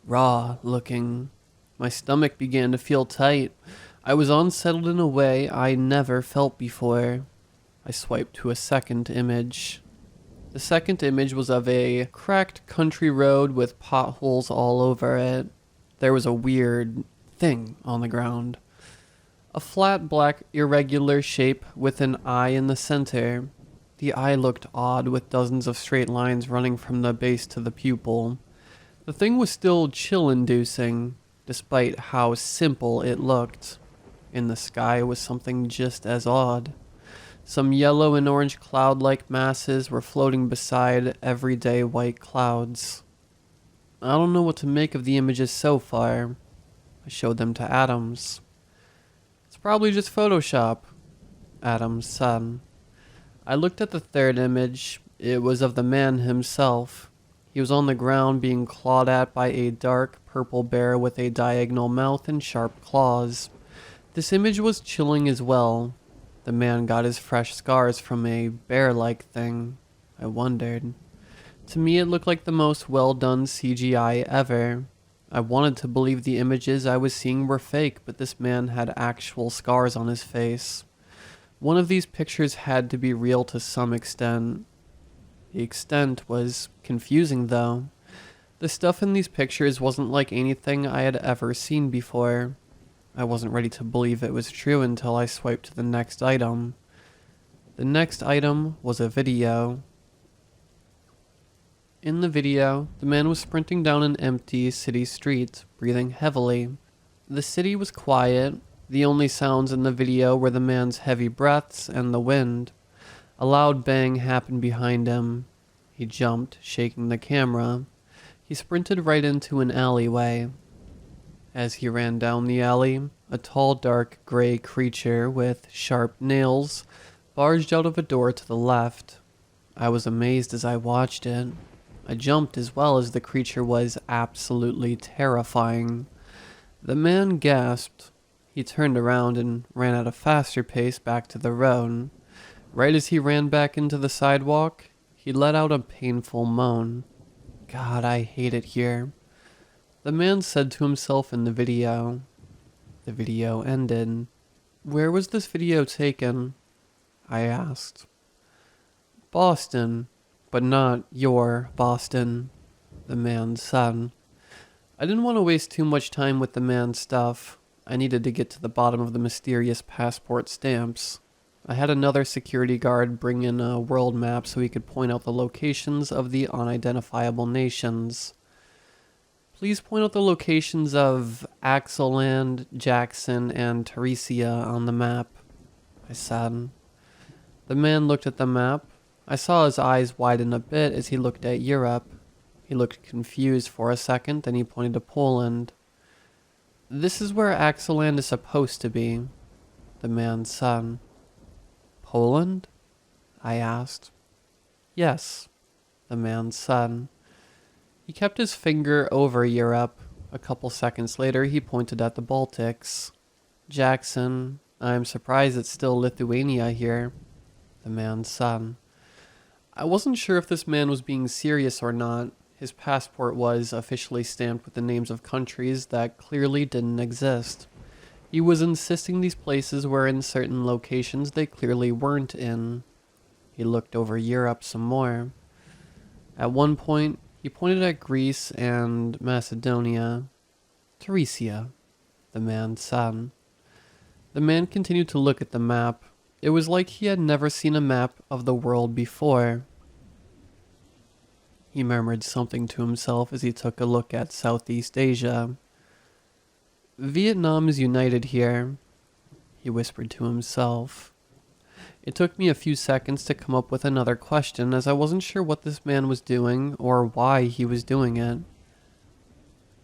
raw looking. My stomach began to feel tight. I was unsettled in a way I never felt before. I swiped to a second image. The second image was of a cracked country road with potholes all over it. There was a weird thing on the ground. A flat black irregular shape with an eye in the center. The eye looked odd with dozens of straight lines running from the base to the pupil. The thing was still chill-inducing, despite how simple it looked. In the sky was something just as odd. Some yellow and orange cloud-like masses were floating beside everyday white clouds. I don't know what to make of the images so far. I showed them to Adams. It's probably just Photoshop, Adam said. I looked at the third image. It was of the man himself. He was on the ground being clawed at by a dark purple bear with a diagonal mouth and sharp claws. This image was chilling as well. The man got his fresh scars from a bear-like thing. I wondered. To me, it looked like the most well-done CGI ever. I wanted to believe the images I was seeing were fake, but this man had actual scars on his face. One of these pictures had to be real to some extent. The extent was confusing, though. The stuff in these pictures wasn't like anything I had ever seen before. I wasn't ready to believe it was true until I swiped to the next item. The next item was a video. In the video, the man was sprinting down an empty city street, breathing heavily. The city was quiet. The only sounds in the video were the man's heavy breaths and the wind. A loud bang happened behind him. He jumped, shaking the camera. He sprinted right into an alleyway. As he ran down the alley, a tall, dark, gray creature with sharp nails barged out of a door to the left. I was amazed as I watched it. I jumped as well as the creature was absolutely terrifying. The man gasped. He turned around and ran at a faster pace back to the road. Right as he ran back into the sidewalk, he let out a painful moan. God, I hate it here. The man said to himself in the video. The video ended. Where was this video taken? I asked. Boston, but not your Boston, the man said. I didn't want to waste too much time with the man's stuff. I needed to get to the bottom of the mysterious passport stamps. I had another security guard bring in a world map so he could point out the locations of the unidentifiable nations. Please point out the locations of Axeland, Jackson, and Teresia on the map, I said. The man looked at the map. I saw his eyes widen a bit as he looked at Europe. He looked confused for a second, then he pointed to Poland. This is where Axeland is supposed to be, the man said. Poland? I asked. Yes, the man said. He kept his finger over Europe. A couple seconds later, he pointed at the Baltics. Jackson, I'm surprised it's still Lithuania here, the man said. I wasn't sure if this man was being serious or not. His passport was officially stamped with the names of countries that clearly didn't exist. He was insisting these places were in certain locations they clearly weren't in. He looked over Europe some more. At one point, he pointed at Greece and Macedonia. Teresia, the man said. The man continued to look at the map. It was like he had never seen a map of the world before. He murmured something to himself as he took a look at Southeast Asia. Vietnam is united here, he whispered to himself. It took me a few seconds to come up with another question as I wasn't sure what this man was doing or why he was doing it.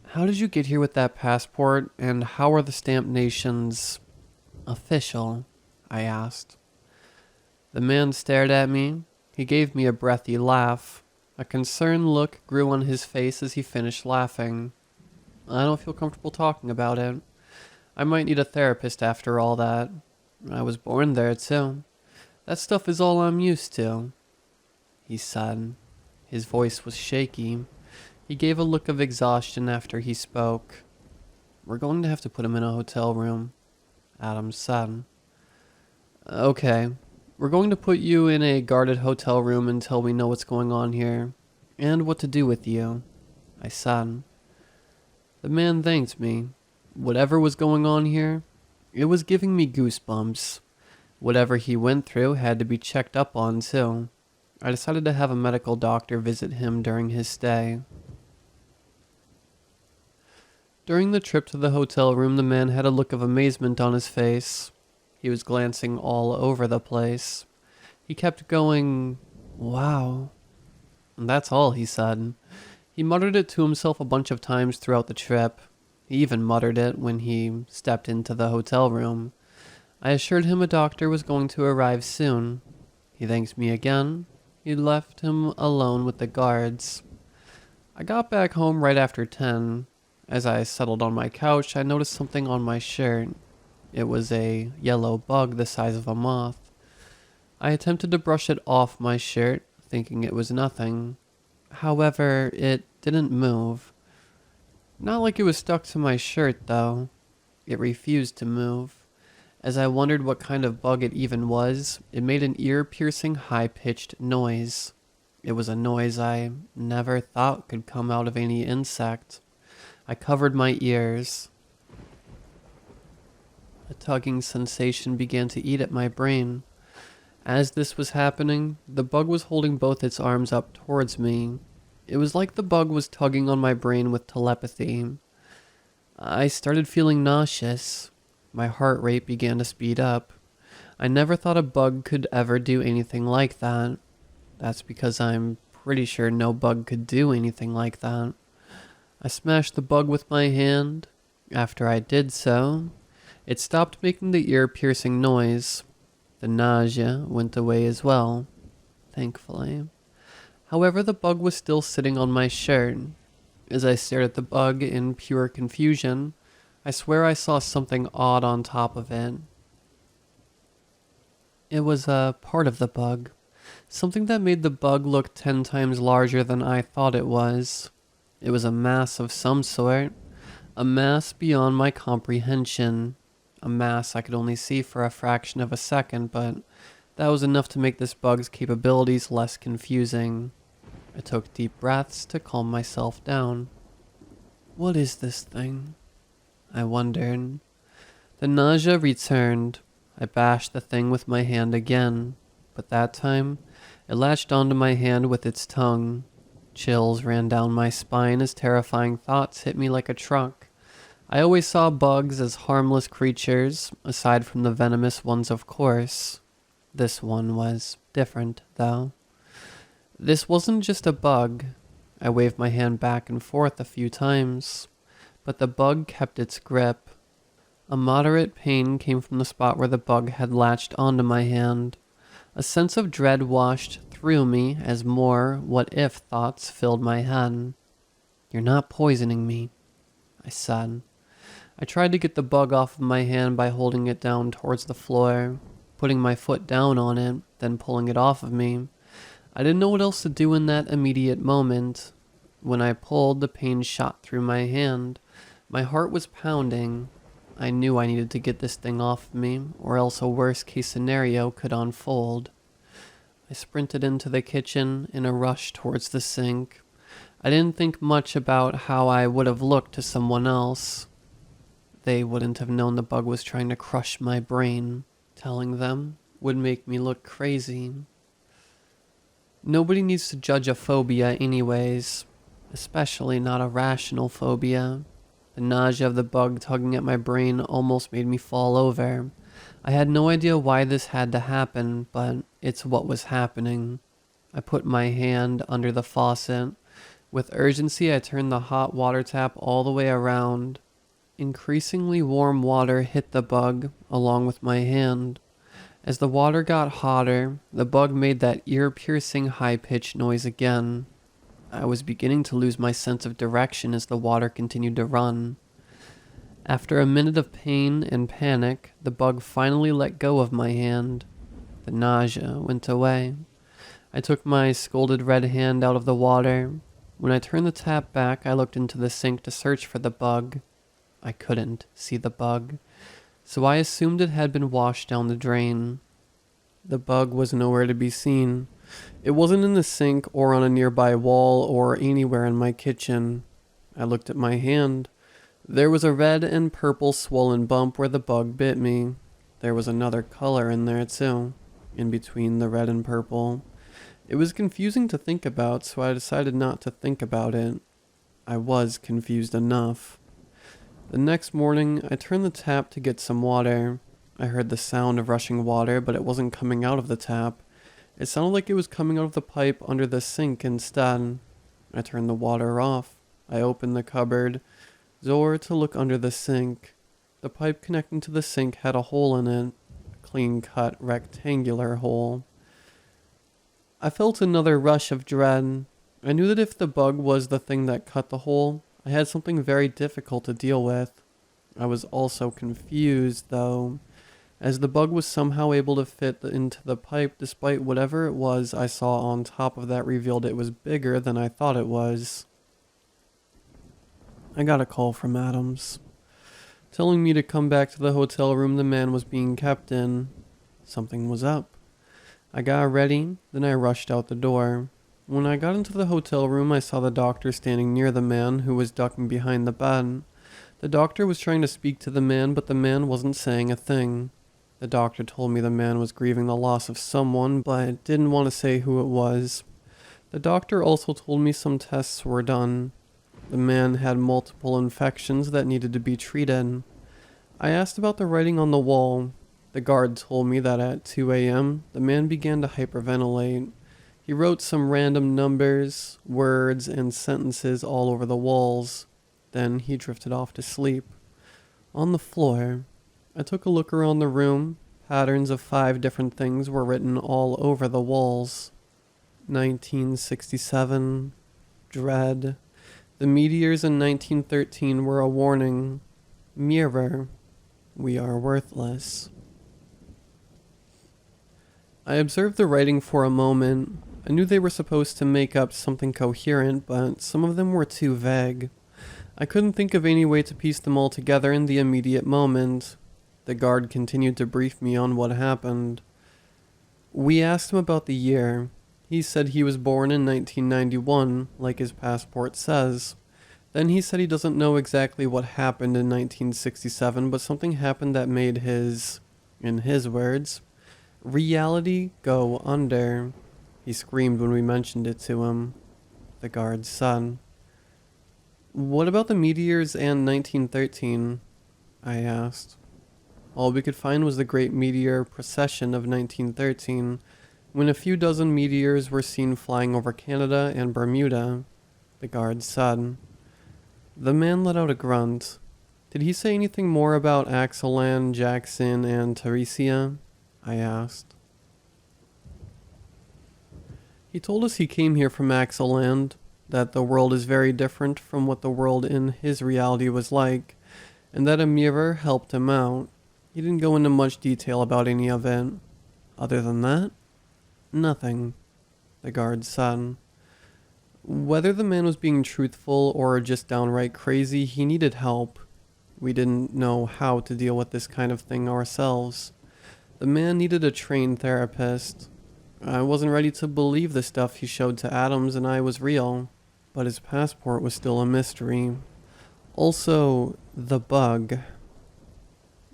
How did you get here with that passport, and how are the stamped nations official? I asked. The man stared at me. He gave me a breathy laugh. A concerned look grew on his face as he finished laughing. I don't feel comfortable talking about it. I might need a therapist after all that. I was born there too. That stuff is all I'm used to, he said. His voice was shaky. He gave a look of exhaustion after he spoke. We're going to have to put him in a hotel room, Adam said. Okay. We're going to put you in a guarded hotel room until we know what's going on here, and what to do with you, I said. The man thanked me. Whatever was going on here, it was giving me goosebumps. Whatever he went through had to be checked up on too. I decided to have a medical doctor visit him during his stay. During the trip to the hotel room, the man had a look of amazement on his face. He was glancing all over the place. He kept going, wow. And that's all he said. He muttered it to himself a bunch of times throughout the trip. He even muttered it when he stepped into the hotel room. I assured him a doctor was going to arrive soon. He thanked me again. He left him alone with the guards. I got back home right after 10. As I settled on my couch, I noticed something on my shirt. It was a yellow bug the size of a moth. I attempted to brush it off my shirt, thinking it was nothing. However, it didn't move. Not like it was stuck to my shirt, though. It refused to move. As I wondered what kind of bug it even was, it made an ear-piercing, high-pitched noise. It was a noise I never thought could come out of any insect. I covered my ears. A tugging sensation began to eat at my brain. As this was happening, the bug was holding both its arms up towards me. It was like the bug was tugging on my brain with telepathy. I started feeling nauseous. My heart rate began to speed up. I never thought a bug could ever do anything like that. That's because I'm pretty sure no bug could do anything like that. I smashed the bug with my hand. After I did so, it stopped making the ear-piercing noise. The nausea went away as well, thankfully. However, the bug was still sitting on my shirt. As I stared at the bug in pure confusion, I swear I saw something odd on top of it. It was a part of the bug. Something that made the bug look 10 times larger than I thought it was. It was a mass of some sort. A mass beyond my comprehension. A mass I could only see for a fraction of a second, but that was enough to make this bug's capabilities less confusing. I took deep breaths to calm myself down. What is this thing? I wondered. The nausea returned. I bashed the thing with my hand again, but that time, it latched onto my hand with its tongue. Chills ran down my spine as terrifying thoughts hit me like a truck. I always saw bugs as harmless creatures, aside from the venomous ones, of course. This one was different, though. This wasn't just a bug. I waved my hand back and forth a few times, but the bug kept its grip. A moderate pain came from the spot where the bug had latched onto my hand. A sense of dread washed through me as more what-if thoughts filled my head. "You're not poisoning me," I said. I tried to get the bug off of my hand by holding it down towards the floor, putting my foot down on it, then pulling it off of me. I didn't know what else to do in that immediate moment. When I pulled, the pain shot through my hand. My heart was pounding. I knew I needed to get this thing off of me, or else a worst-case scenario could unfold. I sprinted into the kitchen in a rush towards the sink. I didn't think much about how I would have looked to someone else. They wouldn't have known the bug was trying to crush my brain. Telling them would make me look crazy. Nobody needs to judge a phobia anyways, especially not a rational phobia. The nausea of the bug tugging at my brain almost made me fall over. I had no idea why this had to happen, but it's what was happening. I put my hand under the faucet. With urgency, I turned the hot water tap all the way around. Increasingly warm water hit the bug, along with my hand. As the water got hotter, the bug made that ear-piercing high-pitched noise again. I was beginning to lose my sense of direction as the water continued to run. After a minute of pain and panic, the bug finally let go of my hand. The nausea went away. I took my scalded red hand out of the water. When I turned the tap back, I looked into the sink to search for the bug. I couldn't see the bug, so I assumed it had been washed down the drain. The bug was nowhere to be seen. It wasn't in the sink or on a nearby wall or anywhere in my kitchen. I looked at my hand. There was a red and purple swollen bump where the bug bit me. There was another color in there too, in between the red and purple. It was confusing to think about, so I decided not to think about it. I was confused enough. The next morning, I turned the tap to get some water. I heard the sound of rushing water, but it wasn't coming out of the tap. It sounded like it was coming out of the pipe under the sink instead. I turned the water off. I opened the cupboard door to look under the sink. The pipe connecting to the sink had a hole in it. clean-cut rectangular hole. I felt another rush of dread. I knew that if the bug was the thing that cut the hole, I had something very difficult to deal with. I was also confused, though, as the bug was somehow able to fit into the pipe despite whatever it was I saw on top of that revealed it was bigger than I thought it was. I got a call from Adams, telling me to come back to the hotel room the man was being kept in. Something was up. I got ready, then I rushed out the door. When I got into the hotel room, I saw the doctor standing near the man who was ducking behind the bed. The doctor was trying to speak to the man, but the man wasn't saying a thing. The doctor told me the man was grieving the loss of someone, but didn't want to say who it was. The doctor also told me some tests were done. The man had multiple infections that needed to be treated. I asked about the writing on the wall. The guard told me that at 2 a.m., the man began to hyperventilate. He wrote some random numbers, words, and sentences all over the walls. Then he drifted off to sleep. On the floor, I took a look around the room. Patterns of 5 different things were written all over the walls. 1967, dread. The meteors in 1913 were a warning. Mirror, we are worthless. I observed the writing for a moment. I knew they were supposed to make up something coherent, but some of them were too vague. I couldn't think of any way to piece them all together in the immediate moment. The guard continued to brief me on what happened. We asked him about the year. He said he was born in 1991, like his passport says. Then he said he doesn't know exactly what happened in 1967, but something happened that made his, in his words, reality go under. He screamed when we mentioned it to him. The guard said. What about the meteors and 1913? I asked. All we could find was the Great Meteor Procession of 1913, when a few dozen meteors were seen flying over Canada and Bermuda, the guard said. The man let out a grunt. Did he say anything more about Axelan, Jackson, and Teresia? I asked. He told us he came here from Axeland, that the world is very different from what the world in his reality was like, and that a mirror helped him out. He didn't go into much detail about any of it. Other than that, nothing, the guard said. Whether the man was being truthful or just downright crazy, he needed help. We didn't know how to deal with this kind of thing ourselves. The man needed a trained therapist. I wasn't ready to believe the stuff he showed to Adams and I was real, but his passport was still a mystery. Also, the bug.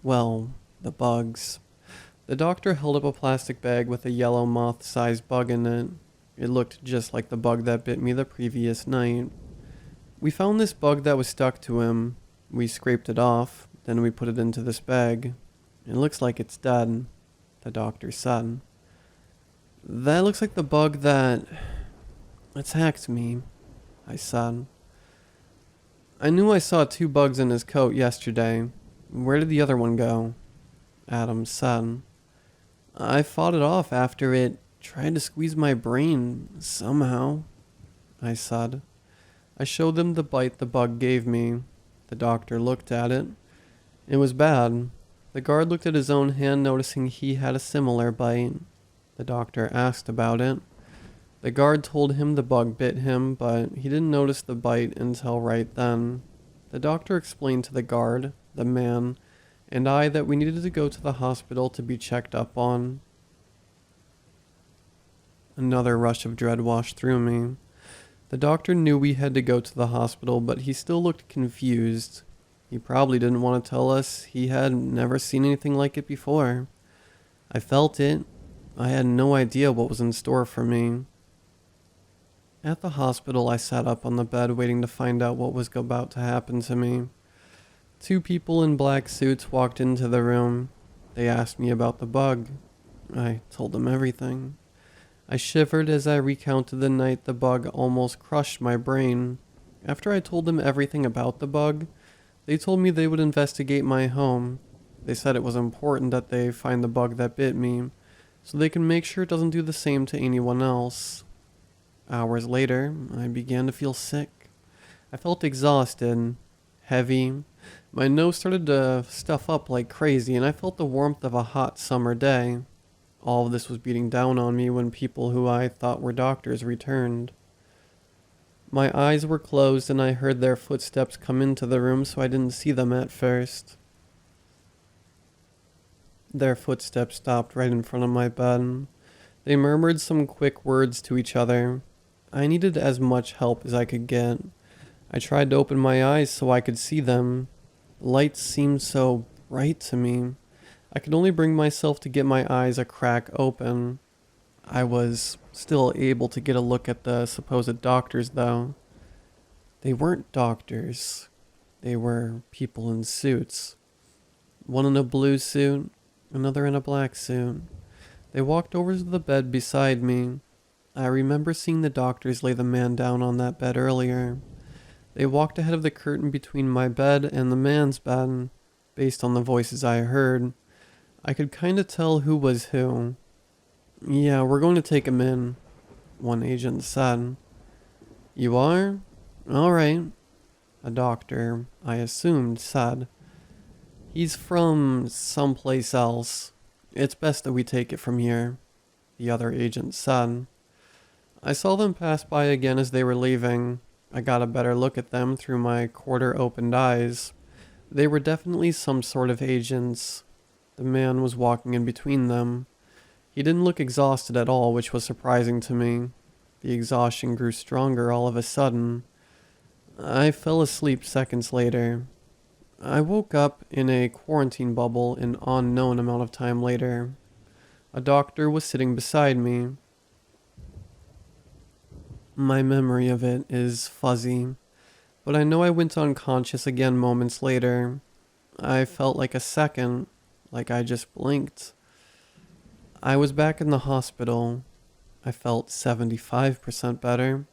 Well, the bugs. The doctor held up a plastic bag with a yellow moth-sized bug in it. It looked just like the bug that bit me the previous night. We found this bug that was stuck to him. We scraped it off, then we put it into this bag. It looks like it's dead, the doctor said. That looks like the bug that attacked me, I said. I knew I saw 2 bugs in his coat yesterday. Where did the other one go? Adams said. I fought it off after it tried to squeeze my brain somehow, I said. I showed them the bite the bug gave me. The doctor looked at it. It was bad. The guard looked at his own hand, noticing he had a similar bite. The doctor asked about it. The guard told him the bug bit him, but he didn't notice the bite until right then. The doctor explained to the guard, the man, and I that we needed to go to the hospital to be checked up on. Another rush of dread washed through me. The doctor knew we had to go to the hospital, but he still looked confused. He probably didn't want to tell us he had never seen anything like it before. I felt it. I had no idea what was in store for me. At the hospital, I sat up on the bed waiting to find out what was about to happen to me. 2 people in black suits walked into the room. They asked me about the bug. I told them everything. I shivered as I recounted the night the bug almost crushed my brain. After I told them everything about the bug, they told me they would investigate my home. They said it was important that they find the bug that bit me, so they can make sure it doesn't do the same to anyone else. Hours later, I began to feel sick. I felt exhausted, heavy. My nose started to stuff up like crazy, and I felt the warmth of a hot summer day. All of this was beating down on me when people who I thought were doctors returned. My eyes were closed and I heard their footsteps come into the room, so I didn't see them at first. Their footsteps stopped right in front of my bed. They murmured some quick words to each other. I needed as much help as I could get. I tried to open my eyes so I could see them. The lights seemed so bright to me. I could only bring myself to get my eyes a crack open. I was still able to get a look at the supposed doctors, though. They weren't doctors. They were people in suits. One in a blue suit, another in a black suit. They walked over to the bed beside me. I remember seeing the doctors lay the man down on that bed earlier. They walked ahead of the curtain between my bed and the man's bed. Based on the voices I heard, I could kind of tell who was who. "Yeah, we're going to take him in," one agent said. "You are? All right," a doctor, I assumed, said. "He's from someplace else. It's best that we take it from here," the other agent said. I saw them pass by again as they were leaving. I got a better look at them through my quarter-opened eyes. They were definitely some sort of agents. The man was walking in between them. He didn't look exhausted at all, which was surprising to me. The exhaustion grew stronger all of a sudden. I fell asleep seconds later. I woke up in a quarantine bubble an unknown amount of time later. A doctor was sitting beside me. My memory of it is fuzzy, but I know I went unconscious again moments later. I felt like a second, like I just blinked. I was back in the hospital. I felt 75% better.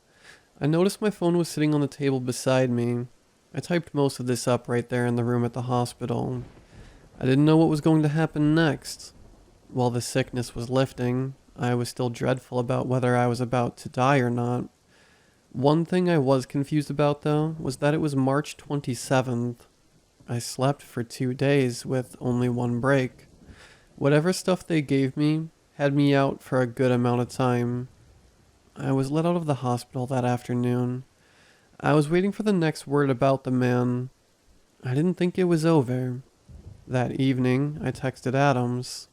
I noticed my phone was sitting on the table beside me. I typed most of this up right there in the room at the hospital. I didn't know what was going to happen next. While the sickness was lifting, I was still dreadful about whether I was about to die or not. One thing I was confused about, though, was that it was March 27th. I slept for 2 days with only one break. Whatever stuff they gave me had me out for a good amount of time. I was let out of the hospital that afternoon. I was waiting for the next word about the man. I didn't think it was over. That evening, I texted Adams.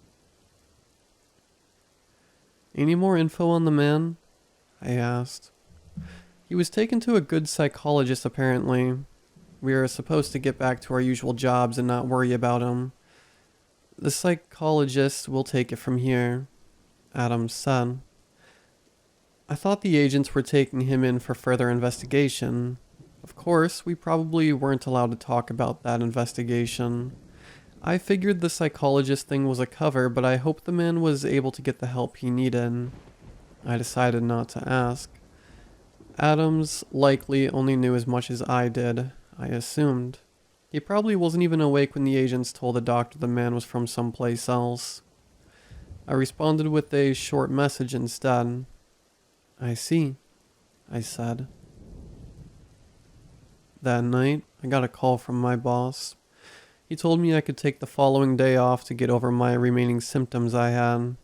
"Any more info on the man?" I asked. "He was taken to a good psychologist, apparently. We are supposed to get back to our usual jobs and not worry about him. The psychologist will take it from here," Adams said. I thought the agents were taking him in for further investigation. Of course, we probably weren't allowed to talk about that investigation. I figured the psychologist thing was a cover, but I hoped the man was able to get the help he needed. I decided not to ask. Adams likely only knew as much as I did, I assumed. He probably wasn't even awake when the agents told the doctor the man was from someplace else. I responded with a short message instead. "I see," I said. That night, I got a call from my boss. He told me I could take the following day off to get over my remaining symptoms I had,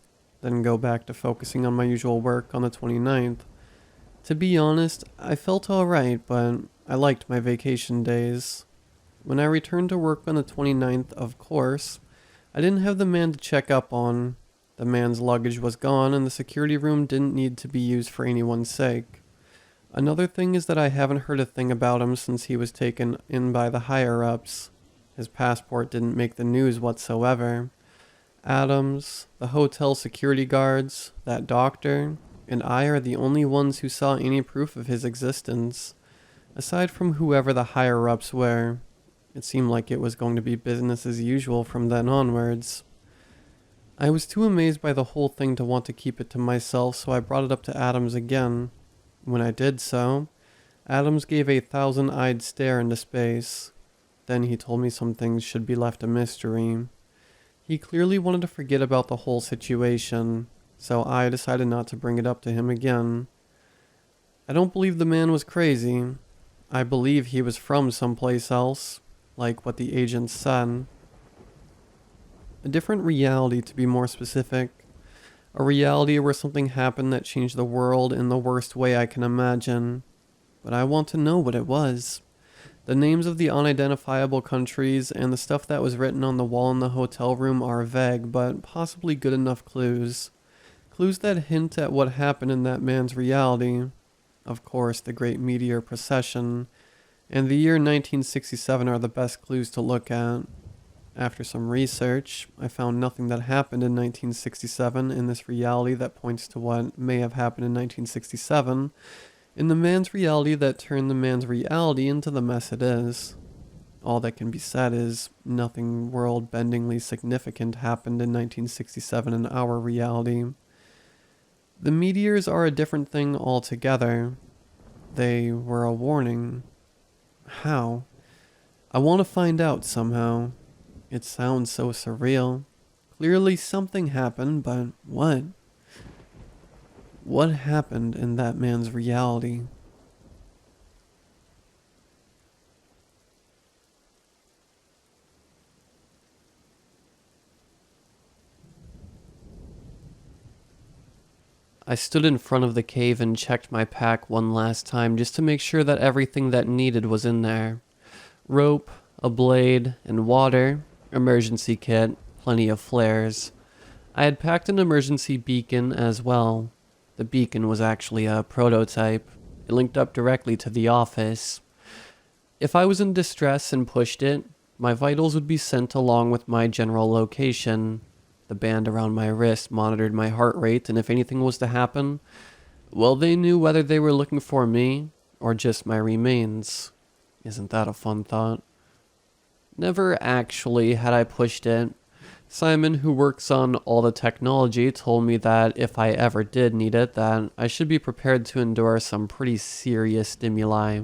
then go back to focusing on my usual work on the 29th. To be honest, I felt alright, but I liked my vacation days. When I returned to work on the 29th, of course, I didn't have the man to check up on. The man's luggage was gone, and the security room didn't need to be used for anyone's sake. Another thing is that I haven't heard a thing about him since he was taken in by the higher-ups. His passport didn't make the news whatsoever. Adams, the hotel security guards, that doctor, and I are the only ones who saw any proof of his existence. Aside from whoever the higher-ups were, it seemed like it was going to be business as usual from then onwards. I was too amazed by the whole thing to want to keep it to myself, so I brought it up to Adams again. When I did so, Adams gave a 1,000-eyed stare into space. Then he told me some things should be left a mystery. He clearly wanted to forget about the whole situation, so I decided not to bring it up to him again. I don't believe the man was crazy. I believe he was from someplace else, like what the agents said. A different reality, to be more specific. A reality where something happened that changed the world in the worst way I can imagine. But I want to know what it was. The names of the unidentifiable countries and the stuff that was written on the wall in the hotel room are vague, but possibly good enough clues. Clues that hint at what happened in that man's reality. Of course, the Great Meteor Procession and the year 1967 are the best clues to look at. After some research, I found nothing that happened in 1967 in this reality that points to what may have happened in 1967, in the man's reality that turned the man's reality into the mess it is. All that can be said is nothing world-bendingly significant happened in 1967 in our reality. The meteors are a different thing altogether. They were a warning. How? I want to find out somehow. It sounds so surreal. Clearly something happened, but what? What happened in that man's reality? I stood in front of the cave and checked my pack one last time just to make sure that everything that needed was in there. Rope, a blade, and water, emergency kit, plenty of flares. I had packed an emergency beacon as well. The beacon was actually a prototype. It linked up directly to the office. If I was in distress and pushed it, my vitals would be sent along with my general location. The band around my wrist monitored my heart rate, and if anything was to happen, well, they knew whether they were looking for me or just my remains. Isn't that a fun thought? Never actually had I pushed it. Simon, who works on all the technology, told me that if I ever did need it, that I should be prepared to endure some pretty serious stimuli.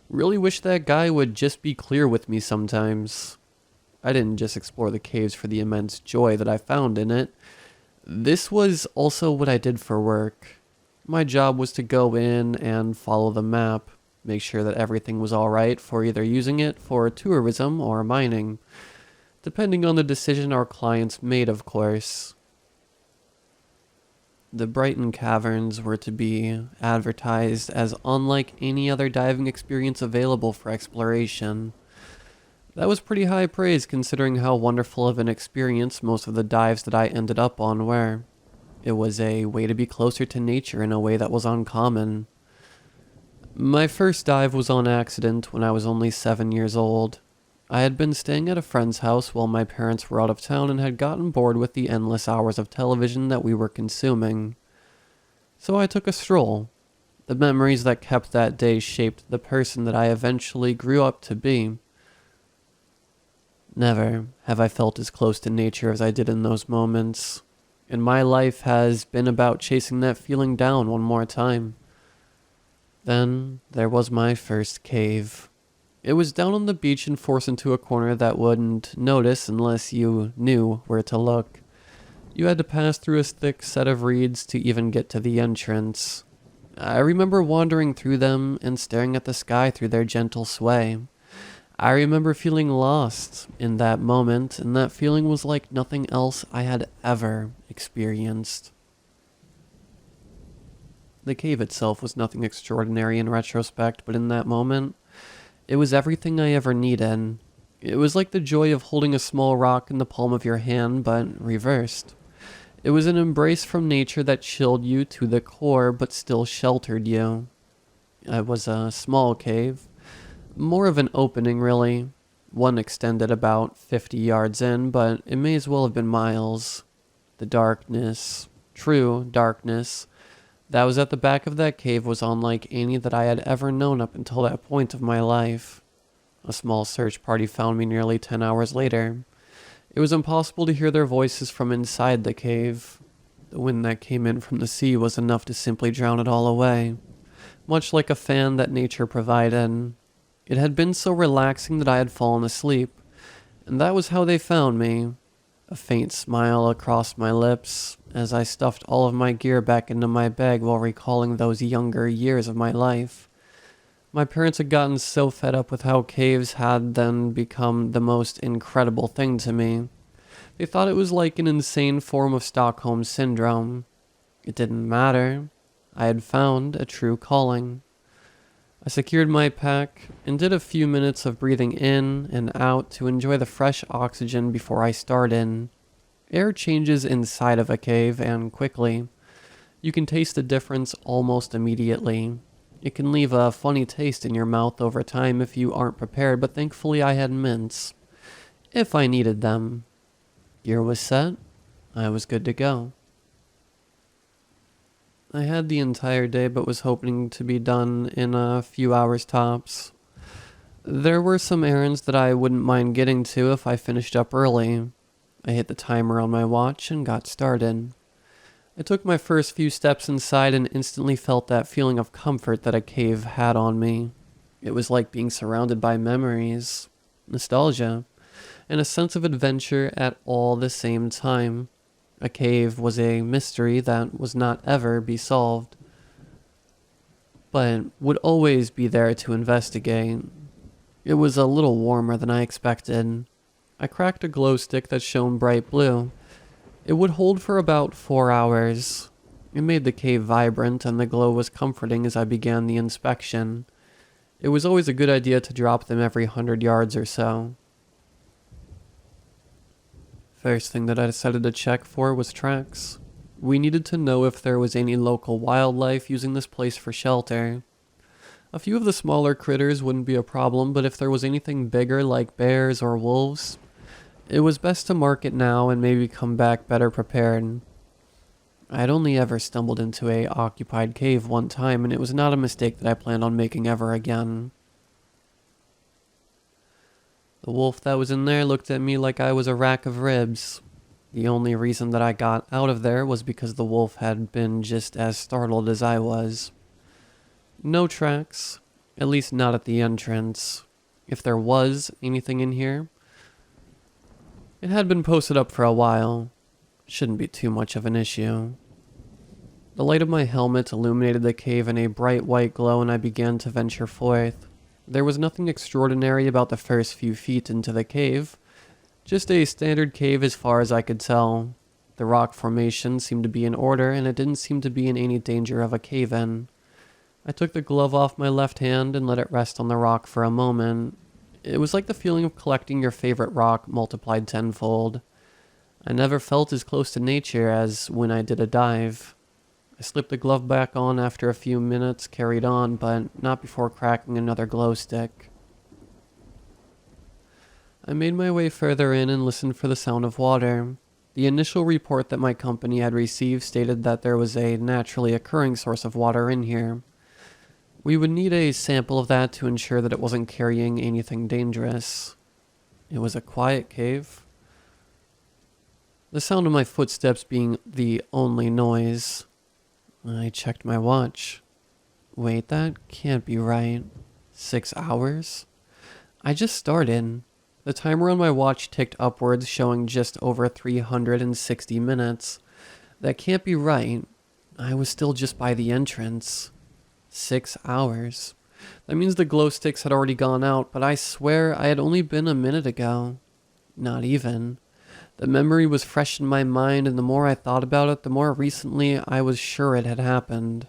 Really wish that guy would just be clear with me sometimes. I didn't just explore the caves for the immense joy that I found in it. This was also what I did for work. My job was to go in and follow the map, make sure that everything was alright for either using it for tourism or mining, depending on the decision our clients made, of course. The Brighton Caverns were to be advertised as unlike any other diving experience available for exploration. That was pretty high praise considering how wonderful of an experience most of the dives that I ended up on were. It was a way to be closer to nature in a way that was uncommon. My first dive was on accident when I was only 7 years old. I had been staying at a friend's house while my parents were out of town and had gotten bored with the endless hours of television that we were consuming. So I took a stroll. The memories that kept that day shaped the person that I eventually grew up to be. Never have I felt as close to nature as I did in those moments, and my life has been about chasing that feeling down one more time. Then there was my first cave. It was down on the beach and forced into a corner that wouldn't notice unless you knew where to look. You had to pass through a thick set of reeds to even get to the entrance. I remember wandering through them and staring at the sky through their gentle sway. I remember feeling lost in that moment, and that feeling was like nothing else I had ever experienced. The cave itself was nothing extraordinary in retrospect, but in that moment, it was everything I ever needed. It was like the joy of holding a small rock in the palm of your hand, but reversed. It was an embrace from nature that chilled you to the core, but still sheltered you. It was a small cave. More of an opening, really. One extended about 50 yards in, but it may as well have been miles. The darkness, true darkness, that was at the back of that cave was unlike any that I had ever known up until that point of my life. A small search party found me nearly 10 hours later. It was impossible to hear their voices from inside the cave. The wind that came in from the sea was enough to simply drown it all away, much like a fan that nature provided. It had been so relaxing that I had fallen asleep, and that was how they found me. A faint smile across my lips as I stuffed all of my gear back into my bag while recalling those younger years of my life. My parents had gotten so fed up with how caves had then become the most incredible thing to me. They thought it was like an insane form of Stockholm Syndrome. It didn't matter. I had found a true calling. I secured my pack and did a few minutes of breathing in and out to enjoy the fresh oxygen before I started. Air changes inside of a cave, and quickly. You can taste the difference almost immediately. It can leave a funny taste in your mouth over time if you aren't prepared, but thankfully I had mints. If I needed them. Gear was set. I was good to go. I had the entire day but was hoping to be done in a few hours tops. There were some errands that I wouldn't mind getting to if I finished up early. I hit the timer on my watch and got started. I took my first few steps inside and instantly felt that feeling of comfort that a cave had on me. It was like being surrounded by memories, nostalgia, and a sense of adventure at all the same time. A cave was a mystery that was not ever be solved, but would always be there to investigate. It was a little warmer than I expected. I cracked a glow stick that shone bright blue. It would hold for about 4 hours. It made the cave vibrant, and the glow was comforting as I began the inspection. It was always a good idea to drop them every 100 yards or so. First thing that I decided to check for was tracks. We needed to know if there was any local wildlife using this place for shelter. A few of the smaller critters wouldn't be a problem, but if there was anything bigger like bears or wolves, it was best to mark it now and maybe come back better prepared. I had only ever stumbled into a occupied cave one time, and it was not a mistake that I planned on making ever again. The wolf that was in there looked at me like I was a rack of ribs. The only reason that I got out of there was because the wolf had been just as startled as I was. No tracks, at least not at the entrance. If there was anything in here, it had been posted up for a while. Shouldn't be too much of an issue. The light of my helmet illuminated the cave in a bright white glow, and I began to venture forth. There was nothing extraordinary about the first few feet into the cave, just a standard cave as far as I could tell. The rock formation seemed to be in order, and it didn't seem to be in any danger of a cave-in. I took the glove off my left hand and let it rest on the rock for a moment. It was like the feeling of collecting your favorite rock multiplied tenfold. I never felt as close to nature as when I did a dive. I slipped the glove back on after a few minutes, carried on, but not before cracking another glow stick. I made my way further in and listened for the sound of water. The initial report that my company had received stated that there was a naturally occurring source of water in here. We would need a sample of that to ensure that it wasn't carrying anything dangerous. It was a quiet cave. The sound of my footsteps being the only noise. I checked my watch. Wait, that can't be right. 6 hours? I just started. The timer on my watch ticked upwards, showing just over 360 minutes. That can't be right. I was still just by the entrance. 6 hours. That means the glow sticks had already gone out, but I swear I had only been a minute ago. Not even. The memory was fresh in my mind, and the more I thought about it, the more recently I was sure it had happened.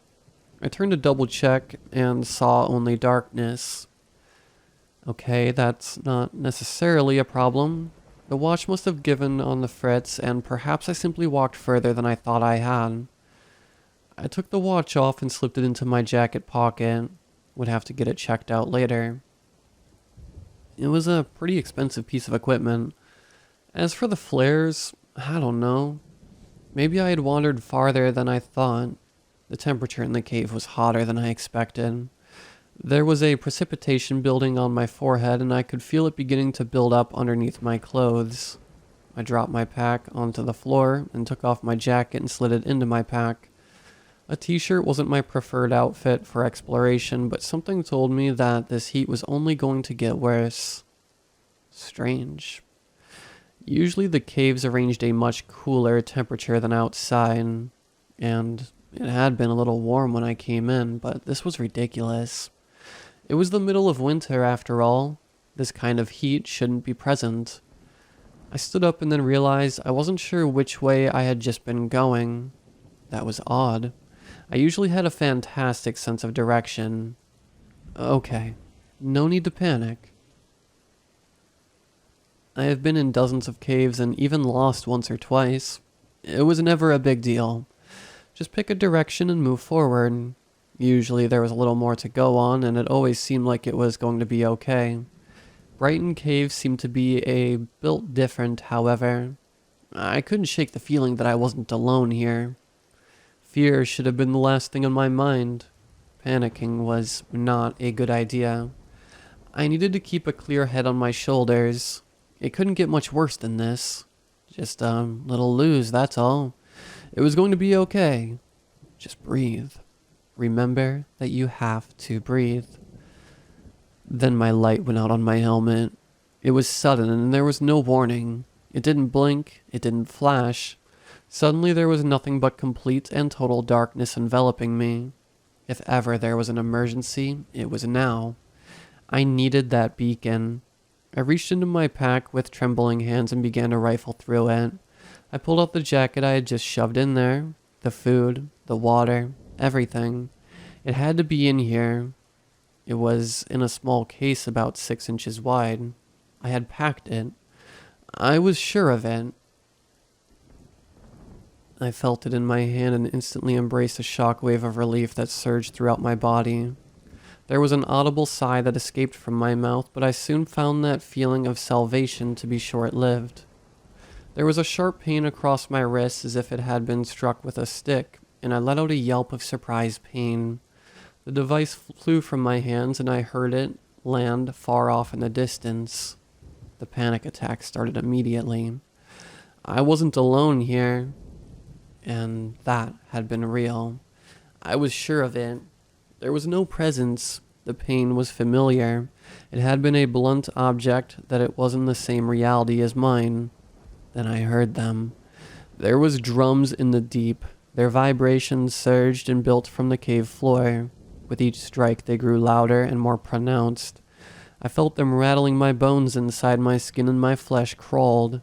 I turned to double check and saw only darkness. Okay, that's not necessarily a problem. The watch must have given on the fritz, and perhaps I simply walked further than I thought I had. I took the watch off and slipped it into my jacket pocket. Would have to get it checked out later. It was a pretty expensive piece of equipment. As for the flares, I don't know. Maybe I had wandered farther than I thought. The temperature in the cave was hotter than I expected. There was a precipitation building on my forehead, and I could feel it beginning to build up underneath my clothes. I dropped my pack onto the floor and took off my jacket and slid it into my pack. A t-shirt wasn't my preferred outfit for exploration, but something told me that this heat was only going to get worse. Strange. Usually the caves arranged a much cooler temperature than outside, and it had been a little warm when I came in, but this was ridiculous. It was the middle of winter after all. This kind of heat shouldn't be present. I stood up and then realized I wasn't sure which way I had just been going. That was odd. I usually had a fantastic sense of direction. Okay, no need to panic. I have been in dozens of caves and even lost once or twice. It was never a big deal. Just pick a direction and move forward. Usually there was a little more to go on, and it always seemed like it was going to be okay. Brighton Cave seemed to be built different, however. I couldn't shake the feeling that I wasn't alone here. Fear should have been the last thing on my mind. Panicking was not a good idea. I needed to keep a clear head on my shoulders. It couldn't get much worse than this. Just a little lose, that's all. It was going to be okay. Just breathe. Remember that you have to breathe. Then my light went out on my helmet. It was sudden and there was no warning. It didn't blink, it didn't flash. Suddenly there was nothing but complete and total darkness enveloping me. If ever there was an emergency, it was now. I needed that beacon. I reached into my pack with trembling hands and began to rifle through it. I pulled out the jacket I had just shoved in there, the food, the water, everything. It had to be in here. It was in a small case about 6 inches wide. I had packed it. I was sure of it. I felt it in my hand and instantly embraced a shockwave of relief that surged throughout my body. There was an audible sigh that escaped from my mouth, but I soon found that feeling of salvation to be short-lived. There was a sharp pain across my wrist as if it had been struck with a stick, and I let out a yelp of surprised pain. The device flew from my hands and I heard it land far off in the distance. The panic attack started immediately. I wasn't alone here, and that had been real. I was sure of it. There was no presence. The pain was familiar. It had been a blunt object that it wasn't the same reality as mine. Then I heard them. There was drums in the deep. Their vibrations surged and built from the cave floor. With each strike they grew louder and more pronounced. I felt them rattling my bones inside my skin and my flesh crawled.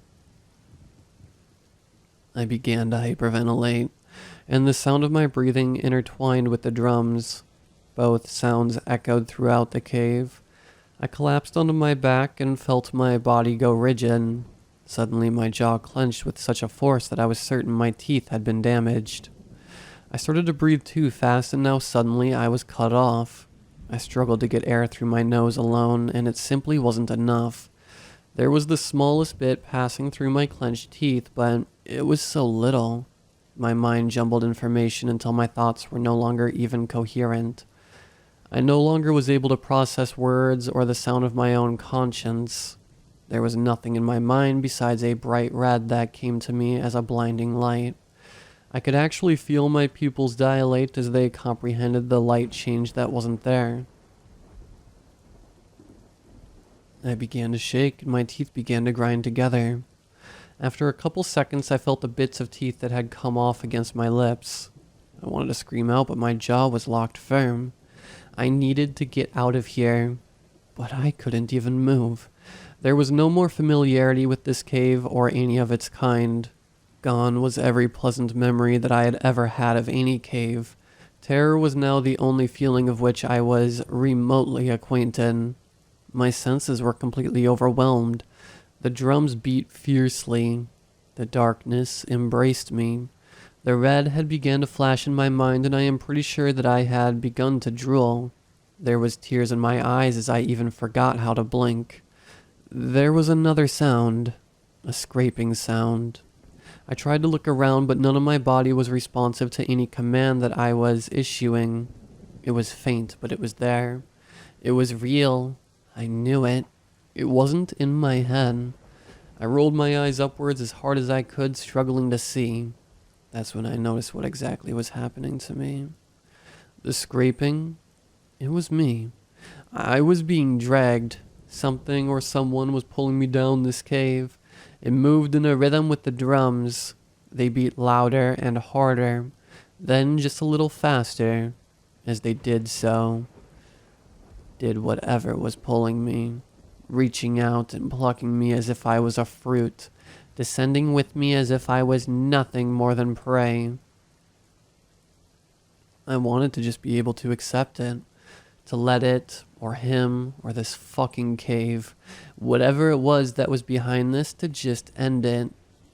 I began to hyperventilate, and the sound of my breathing intertwined with the drums. Both sounds echoed throughout the cave. I collapsed onto my back and felt my body go rigid. Suddenly my jaw clenched with such a force that I was certain my teeth had been damaged. I started to breathe too fast and now suddenly I was cut off. I struggled to get air through my nose alone, and it simply wasn't enough. There was the smallest bit passing through my clenched teeth, but it was so little. My mind jumbled information until my thoughts were no longer even coherent. I no longer was able to process words or the sound of my own conscience. There was nothing in my mind besides a bright red that came to me as a blinding light. I could actually feel my pupils dilate as they comprehended the light change that wasn't there. I began to shake and my teeth began to grind together. After a couple seconds, I felt the bits of teeth that had come off against my lips. I wanted to scream out, but my jaw was locked firm. I needed to get out of here, but I couldn't even move. There was no more familiarity with this cave or any of its kind. Gone was every pleasant memory that I had ever had of any cave. Terror was now the only feeling of which I was remotely acquainted. My senses were completely overwhelmed. The drums beat fiercely. The darkness embraced me. The red had begun to flash in my mind, and I am pretty sure that I had begun to drool. There was tears in my eyes as I even forgot how to blink. There was another sound, a scraping sound. I tried to look around, but none of my body was responsive to any command that I was issuing. It was faint, but it was there. It was real. I knew it. It wasn't in my head. I rolled my eyes upwards as hard as I could, struggling to see. That's when I noticed what exactly was happening to me. The scraping, it was me. I was being dragged. Something or someone was pulling me down this cave. It moved in a rhythm with the drums. They beat louder and harder, then just a little faster. As they did so, did whatever was pulling me, reaching out and plucking me as if I was a fruit, descending with me as if I was nothing more than prey. I wanted to just be able to accept it, to let it, or him, or this fucking cave, whatever it was that was behind this, to just end it.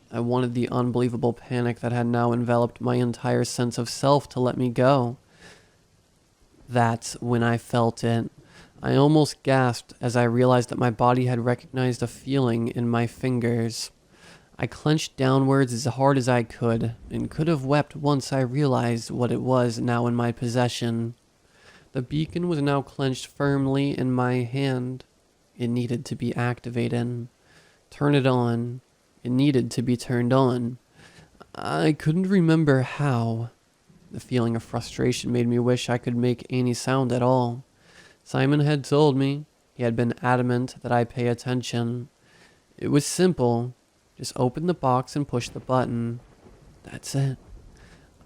I wanted the unbelievable panic that had now enveloped my entire sense of self to let me go. That's when I felt it. I almost gasped as I realized that my body had recognized a feeling in my fingers. I clenched downwards as hard as I could, and could have wept once I realized what it was now in my possession. The beacon was now clenched firmly in my hand. It needed to be activated. Turn it on. It needed to be turned on. I couldn't remember how. The feeling of frustration made me wish I could make any sound at all. Simon had told me. He had been adamant that I pay attention. It was simple. Just open the box and push the button. That's it.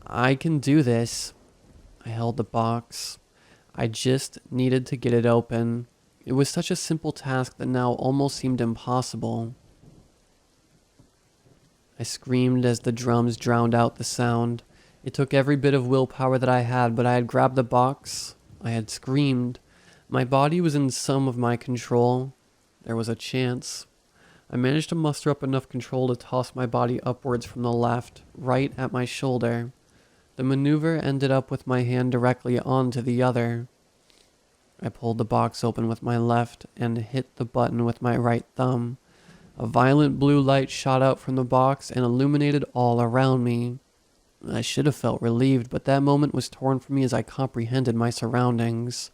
I can do this. I held the box. I just needed to get it open. It was such a simple task that now almost seemed impossible. I screamed as the drums drowned out the sound. It took every bit of willpower that I had, but I had grabbed the box. I had screamed. My body was in some of my control. There was a chance. I managed to muster up enough control to toss my body upwards from the left, right at my shoulder. The maneuver ended up with my hand directly onto the other. I pulled the box open with my left and hit the button with my right thumb. A violent blue light shot out from the box and illuminated all around me. I should have felt relieved, but that moment was torn from me as I comprehended my surroundings.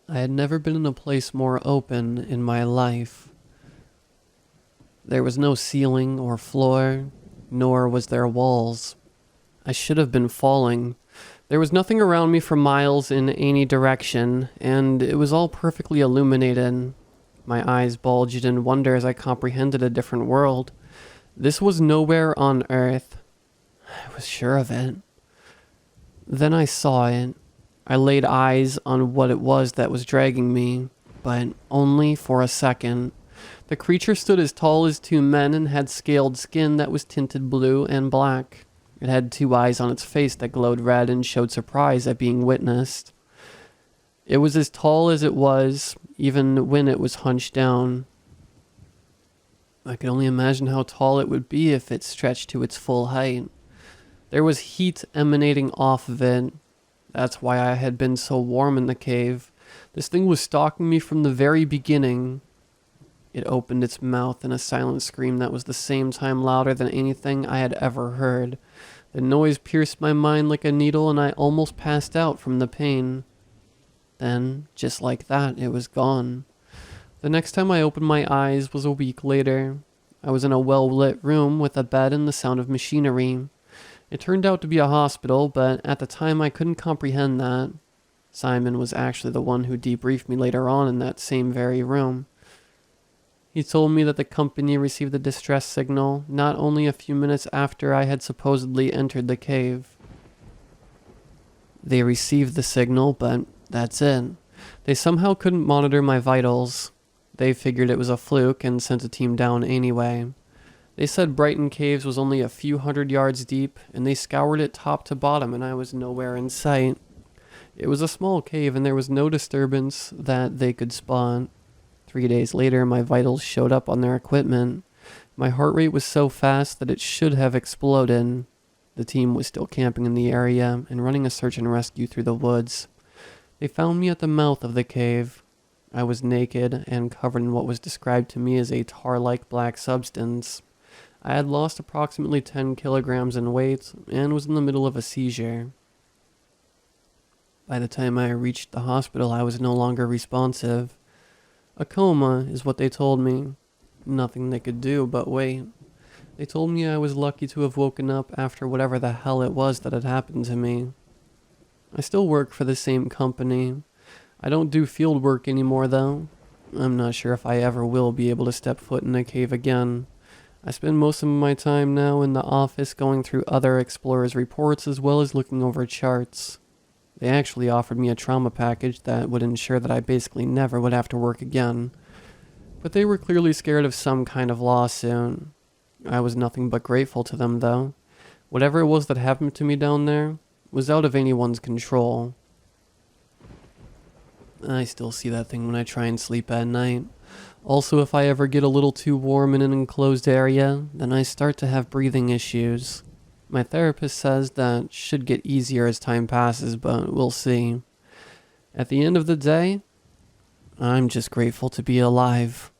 I had never been in a place more open in my life. There was no ceiling or floor, nor was there walls. I should have been falling. There was nothing around me for miles in any direction, and it was all perfectly illuminated. My eyes bulged in wonder as I comprehended a different world. This was nowhere on Earth. I was sure of it. Then I saw it. I laid eyes on what it was that was dragging me, but only for a second. The creature stood as tall as two men and had scaled skin that was tinted blue and black. It had two eyes on its face that glowed red and showed surprise at being witnessed. It was as tall as it was, even when it was hunched down. I could only imagine how tall it would be if it stretched to its full height. There was heat emanating off of it. That's why I had been so warm in the cave. This thing was stalking me from the very beginning. It opened its mouth in a silent scream that was the same time louder than anything I had ever heard. The noise pierced my mind like a needle, and I almost passed out from the pain. Then, just like that, it was gone. The next time I opened my eyes was a week later. I was in a well-lit room with a bed and the sound of machinery. It turned out to be a hospital, but at the time I couldn't comprehend that. Simon was actually the one who debriefed me later on in that same very room. He told me that the company received a distress signal not only a few minutes after I had supposedly entered the cave. They received the signal, but that's it. They somehow couldn't monitor my vitals. They figured it was a fluke and sent a team down anyway. They said Brighton Caves was only a few hundred yards deep, and they scoured it top to bottom, and I was nowhere in sight. It was a small cave, and there was no disturbance that they could spot. 3 days later, my vitals showed up on their equipment. My heart rate was so fast that it should have exploded. The team was still camping in the area and running a search and rescue through the woods. They found me at the mouth of the cave. I was naked and covered in what was described to me as a tar-like black substance. I had lost approximately 10 kilograms in weight and was in the middle of a seizure. By the time I reached the hospital, I was no longer responsive. A coma is what they told me. Nothing they could do but wait. They told me I was lucky to have woken up after whatever the hell it was that had happened to me. I still work for the same company. I don't do field work anymore though. I'm not sure if I ever will be able to step foot in a cave again. I spend most of my time now in the office going through other explorers' reports as well as looking over charts. They actually offered me a trauma package that would ensure that I basically never would have to work again. But they were clearly scared of some kind of lawsuit. I was nothing but grateful to them, though. Whatever it was that happened to me down there was out of anyone's control. I still see that thing when I try and sleep at night. Also, if I ever get a little too warm in an enclosed area, then I start to have breathing issues. My therapist says that should get easier as time passes, but we'll see. At the end of the day, I'm just grateful to be alive.